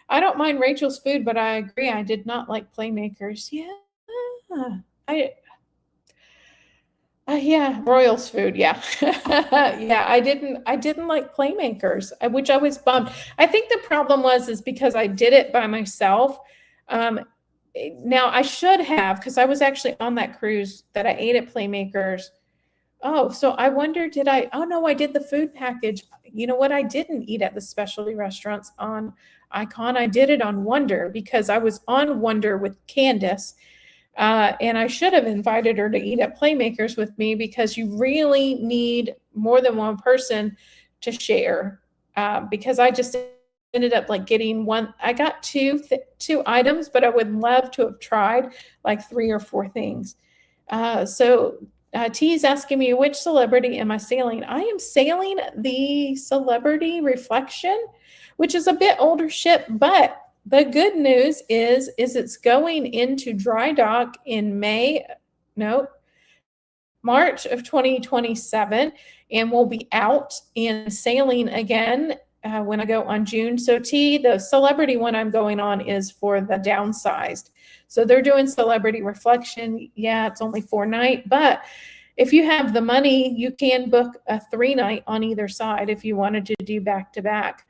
I don't mind Rachel's food, but I agree. I did not like Playmakers. Yeah, Royals food. Yeah, yeah. I didn't like Playmakers, which I was bummed. I think the problem is because I did it by myself. Now I should have, because I was actually on that cruise that I ate at Playmakers. Oh, so I wonder, oh no, I did the food package. You know what? I didn't eat at the specialty restaurants on Icon. I did it on Wonder because I was on Wonder with Candace. And I should have invited her to eat at Playmakers with me because you really need more than one person to share. Because I just ended up like getting one. I got two items, but I would love to have tried like 3 or 4 things. T is asking me, which celebrity am I sailing? I am sailing the Celebrity Reflection, which is a bit older ship, but the good news is it's going into dry dock in March of 2027, and we'll be out and sailing again when I go on June. So the celebrity one I'm going on is for the downsized. So they're doing Celebrity Reflection. Yeah, it's only 4 night, but if you have the money, you can book a 3 night on either side if you wanted to do back to back.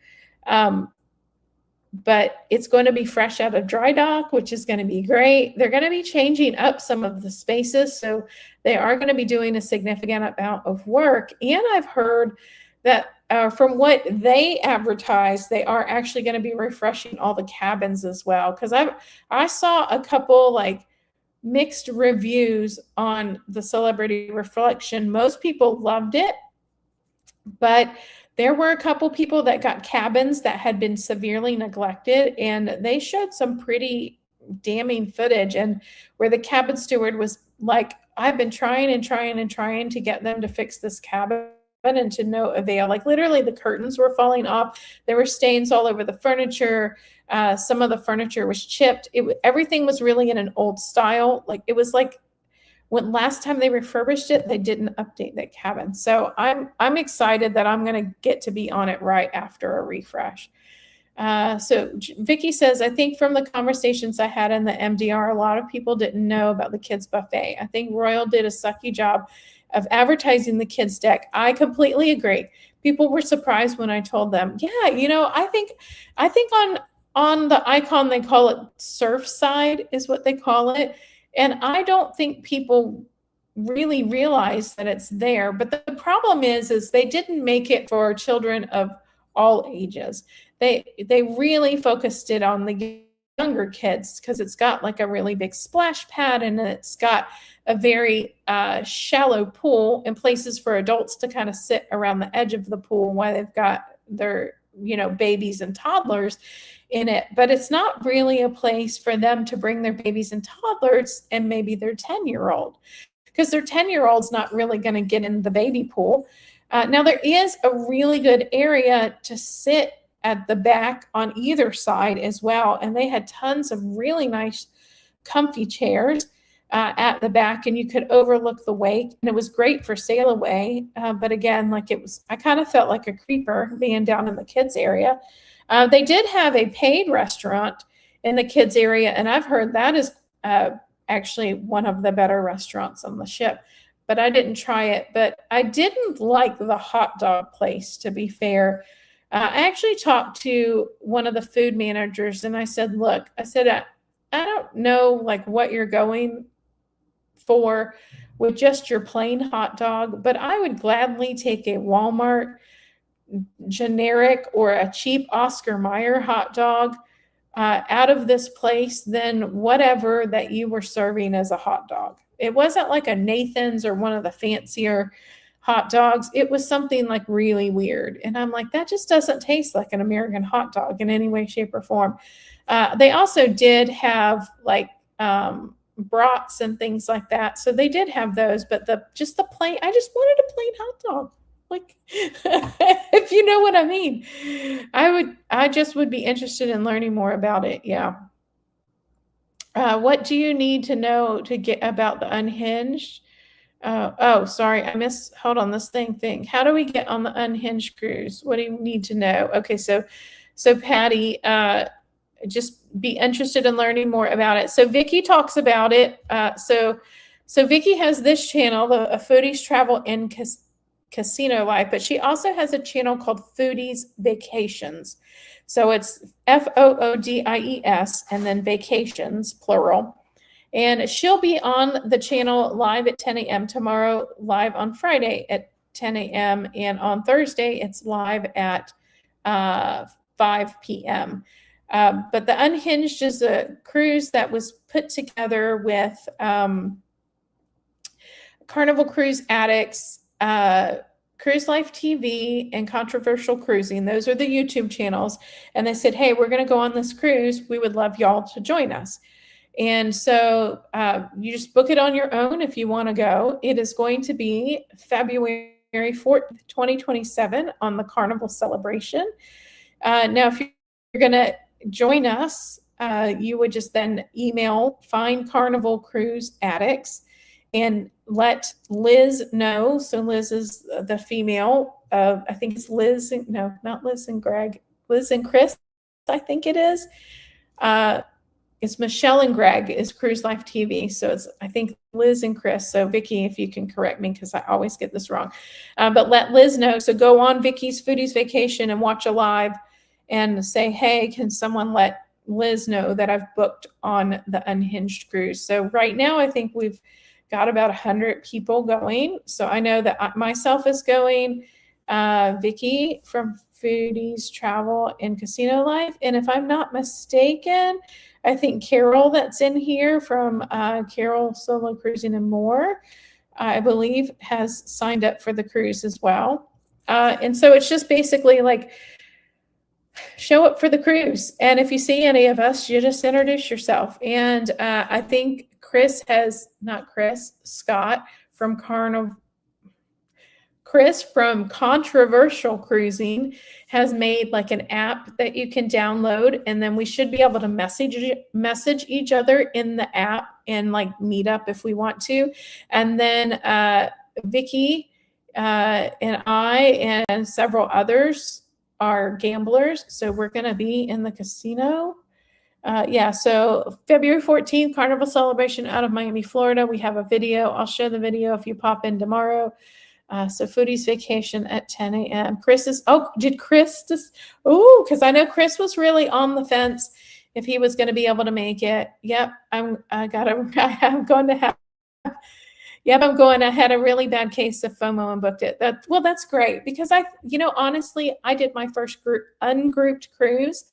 But it's going to be fresh out of dry dock, which is going to be great. They're going to be changing up some of the spaces. So they are going to be doing a significant amount of work. And I've heard that from what they advertise, they are actually going to be refreshing all the cabins as well. Because I saw a couple like mixed reviews on the Celebrity Reflection. Most people loved it, but there were a couple people that got cabins that had been severely neglected, and they showed some pretty damning footage, and where the cabin steward was like, I've been trying to get them to fix this cabin, and to no avail. Like literally the curtains were falling off. There were stains all over the furniture. Some of the furniture was chipped. Everything was really in an old style. Like it was like when last time they refurbished it, they didn't update that cabin. So I'm excited that I'm going to get to be on it right after a refresh. So Vicky says, I think from the conversations I had in the MDR, a lot of people didn't know about the kids buffet. I think Royal did a sucky job of advertising the kids deck. I completely agree. People were surprised when I told them, yeah, I think on the icon they call it Surfside is what they call it. And I don't think people really realize that it's there. But the problem is they didn't make it for children of all ages. They really focused it on the younger kids because it's got like a really big splash pad and it's got a very shallow pool and places for adults to kind of sit around the edge of the pool while they've got their babies and toddlers in it. But it's not really a place for them to bring their babies and toddlers and maybe their 10-year-old, because their 10-year-old's not really going to get in the baby pool. Now, there is a really good area to sit at the back on either side as well. And they had tons of really nice, comfy chairs at the back, and you could overlook the wake. And it was great for sail away. But again, I kind of felt like a creeper being down in the kids area. They did have a paid restaurant in the kids area, and I've heard that is actually one of the better restaurants on the ship. But I didn't try it. But I didn't like the hot dog place, to be fair. I actually talked to one of the food managers and I said, look, I don't know like what you're going for with just your plain hot dog, but I would gladly take a Walmart generic or a cheap Oscar Mayer hot dog out of this place than whatever that you were serving as a hot dog. It wasn't like a Nathan's or one of the fancier hot dogs. It was something like really weird. And I'm like, that just doesn't taste like an American hot dog in any way, shape, or form. They also did have like brats and things like that. So they did have those, but I just wanted a plain hot dog. Like, if you know what I mean. I just would be interested in learning more about it. Yeah. What do you need to know to get about the Unhinged? Sorry, hold on, this thing. How do we get on the Unhinged cruise? What do you need to know? Okay, so Patty, just be interested in learning more about it. So Vicky talks about it. So Vicky has this channel, the Foodies Travel and Casino Life, but she also has a channel called Foodies Vacations. So it's FOODIES and then vacations, plural. And she'll be on the channel live at 10 a.m. tomorrow, live on Friday at 10 a.m. And on Thursday, it's live at 5 p.m. But the Unhinged is a cruise that was put together with Carnival Cruise Addicts, Cruise Life TV, and Controversial Cruising. Those are the YouTube channels. And they said, hey, we're going to go on this cruise. We would love y'all to join us. And so you just book it on your own if you want to go. It is going to be February 4th, 2027 on the Carnival Celebration. Now, if you're going to join us, you would just then email Find Carnival Cruise Addicts and let Liz know. So Liz is the female. I think it's Liz. No, not Liz and Greg. Liz and Chris, I think it is. It's Michelle and Greg is Cruise Life TV. So it's, I think, Liz and Chris. So Vicki, if you can correct me, because I always get this wrong. But let Liz know. So go on Vicky's Foodies Vacation and watch a live and say, hey, can someone let Liz know that I've booked on the Unhinged cruise? So right now, I think we've got about 100 people going. So I know that myself is going, Vicki from Foodies Travel and Casino Life. And if I'm not mistaken, I think Carol that's in here from Carol Solo Cruising and More, I believe has signed up for the cruise as well. And so it's just basically like show up for the cruise. And if you see any of us, you just introduce yourself. And I think Scott from Chris from Controversial Cruising has made like an app that you can download, and then we should be able to message each other in the app and like meet up if we want to. And then Vicki and I and several others are gamblers, so we're going to be in the casino. Yeah, so February 14th, Carnival Celebration out of Miami, Florida. We have a video. I'll show the video if you pop in tomorrow. So Foodie's Vacation at 10 a.m. Did Chris just, because I know Chris was really on the fence if he was going to be able to make it. Yep, I'm going to have, I had a really bad case of FOMO and booked it. That's great because honestly, I did my first ungrouped cruise.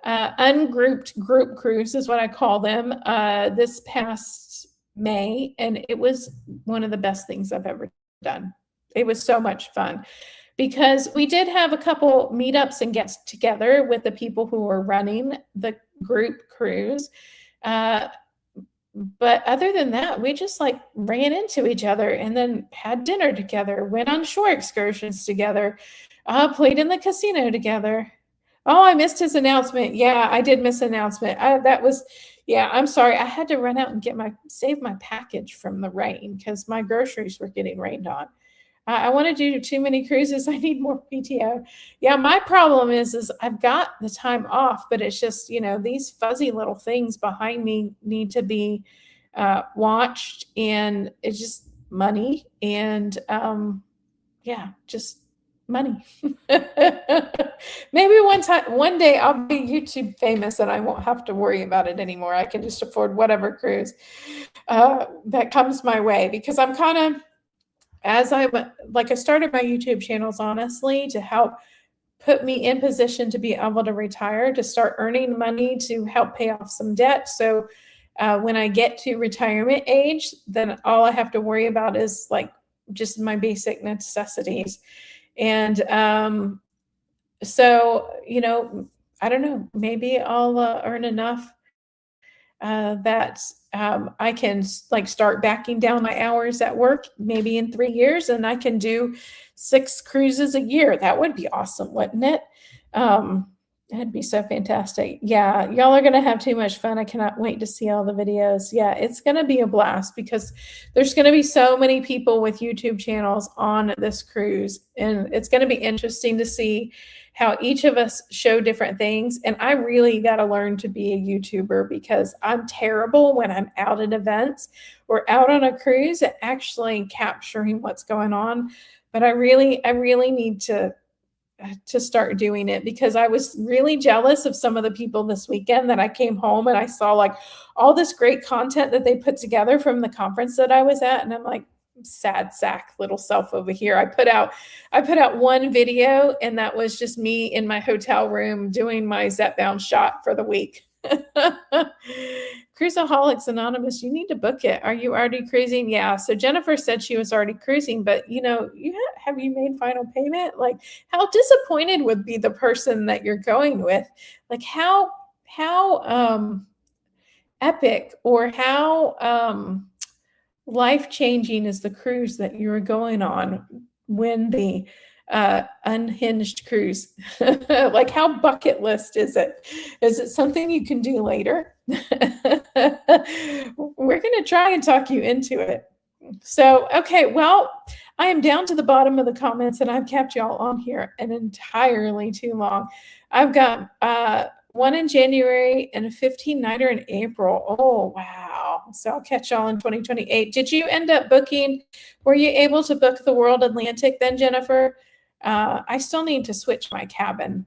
Ungrouped group cruise is what I call them, this past May, and it was one of the best things I've ever done. It was so much fun because we did have a couple meetups and gets together with the people who were running the group cruise. But other than that, we just ran into each other and then had dinner together, went on shore excursions together, played in the casino together. Oh, I missed his announcement. Yeah, I did miss an announcement. I'm sorry. I had to run out and save my package from the rain because my groceries were getting rained on. I want to do too many cruises. I need more PTO. Yeah, my problem is I've got the time off, but it's just, these fuzzy little things behind me need to be watched, and it's just money and just money. Maybe one day I'll be YouTube famous and I won't have to worry about it anymore. I can just afford whatever cruise that comes my way, because I'm kind of, I started my YouTube channels honestly to help put me in position to be able to retire, to start earning money to help pay off some debt. So when I get to retirement age, then all I have to worry about is just my basic necessities. And so, I don't know, maybe I'll earn enough that I can start backing down my hours at work maybe in 3 years, and I can do 6 cruises a year. That would be awesome, wouldn't it? That'd be so fantastic. Yeah, y'all are going to have too much fun. I cannot wait to see all the videos. Yeah, it's going to be a blast because there's going to be so many people with YouTube channels on this cruise. And it's going to be interesting to see how each of us show different things. And I really got to learn to be a YouTuber because I'm terrible when I'm out at events or out on a cruise at actually capturing what's going on. But I really need to start doing it, because I was really jealous of some of the people this weekend that I came home and I saw all this great content that they put together from the conference that I was at. And I'm like, sad sack little self over here. I put out one video, and that was just me in my hotel room doing my Zetbound shot for the week. Cruiseaholics Anonymous, you need to book it. Are you already cruising? Yeah. So Jennifer said she was already cruising, but have you made final payment? How disappointed would be the person that you're going with? How epic or how life-changing is the cruise that you're going on when the unhinged cruise? How bucket list is it? Is it something you can do later? We're going to try and talk you into it. So, okay, well, I am down to the bottom of the comments, and I've kept y'all on here an entirely too long. I've got one in January and a 15-nighter in April. Oh, wow. So I'll catch y'all in 2028. Did you end up booking? Were you able to book the World Atlantic then, Jennifer? I still need to switch my cabin.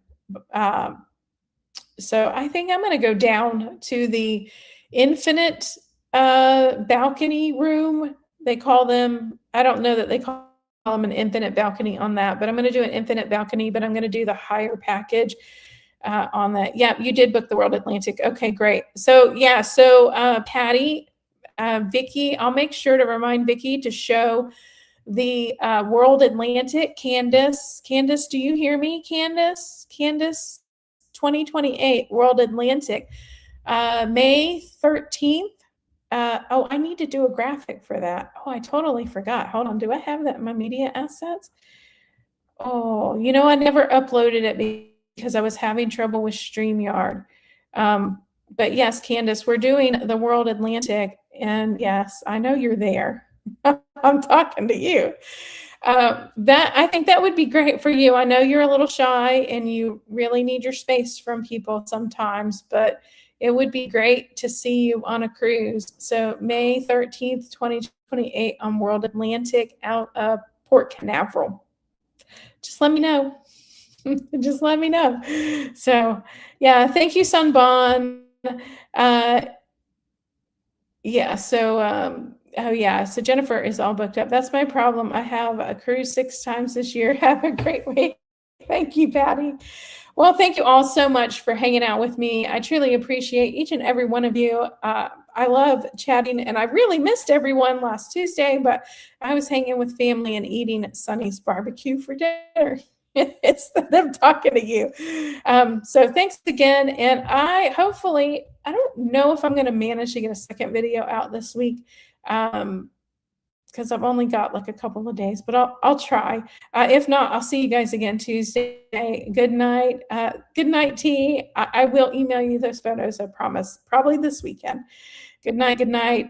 So I think I'm going to go down to the infinite balcony room. They call them, I don't know that they call them an infinite balcony on that, but I'm going to do an infinite balcony, but I'm going to do the higher package on that. Yeah, you did book the World Atlantic. Okay, great. So yeah, Patty, Vicky, I'll make sure to remind Vicky to show the World Atlantic. Candace, do you hear me? Candace, 2028 World Atlantic, May 13th. I need to do a graphic for that. Oh, I totally forgot. Hold on. Do I have that in my media assets? Oh, I never uploaded it because I was having trouble with StreamYard. But yes, Candace, we're doing the World Atlantic. And yes, I know you're there. I'm talking to you. That I think that would be great for you. I know you're a little shy and you really need your space from people sometimes, but it would be great to see you on a cruise. So May 13th, 2028 on World Atlantic out of Port Canaveral. Just let me know. Just let me know. So yeah, thank you, Sunbon. Uh, yeah, so oh yeah, so Jennifer is all booked up. That's my problem. I have a cruise 6 times this year. Have a great week. Thank you, Patty. Well, thank you all so much for hanging out with me. I truly appreciate each and every one of you. I love chatting, and I really missed everyone last Tuesday, but I was hanging with family and eating at Sonny's barbecue for dinner. It's them talking to you. So thanks again, and I don't know if I'm going to manage to get a second video out this week. Because I've only got like a couple of days, but I'll try. If not, I'll see you guys again Tuesday. Good night. Good night, T. I will email you those photos, I promise, probably this weekend. Good night,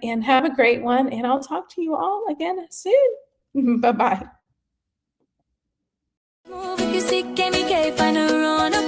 and have a great one. And I'll talk to you all again soon. Bye-bye. Move if you seek, find her on a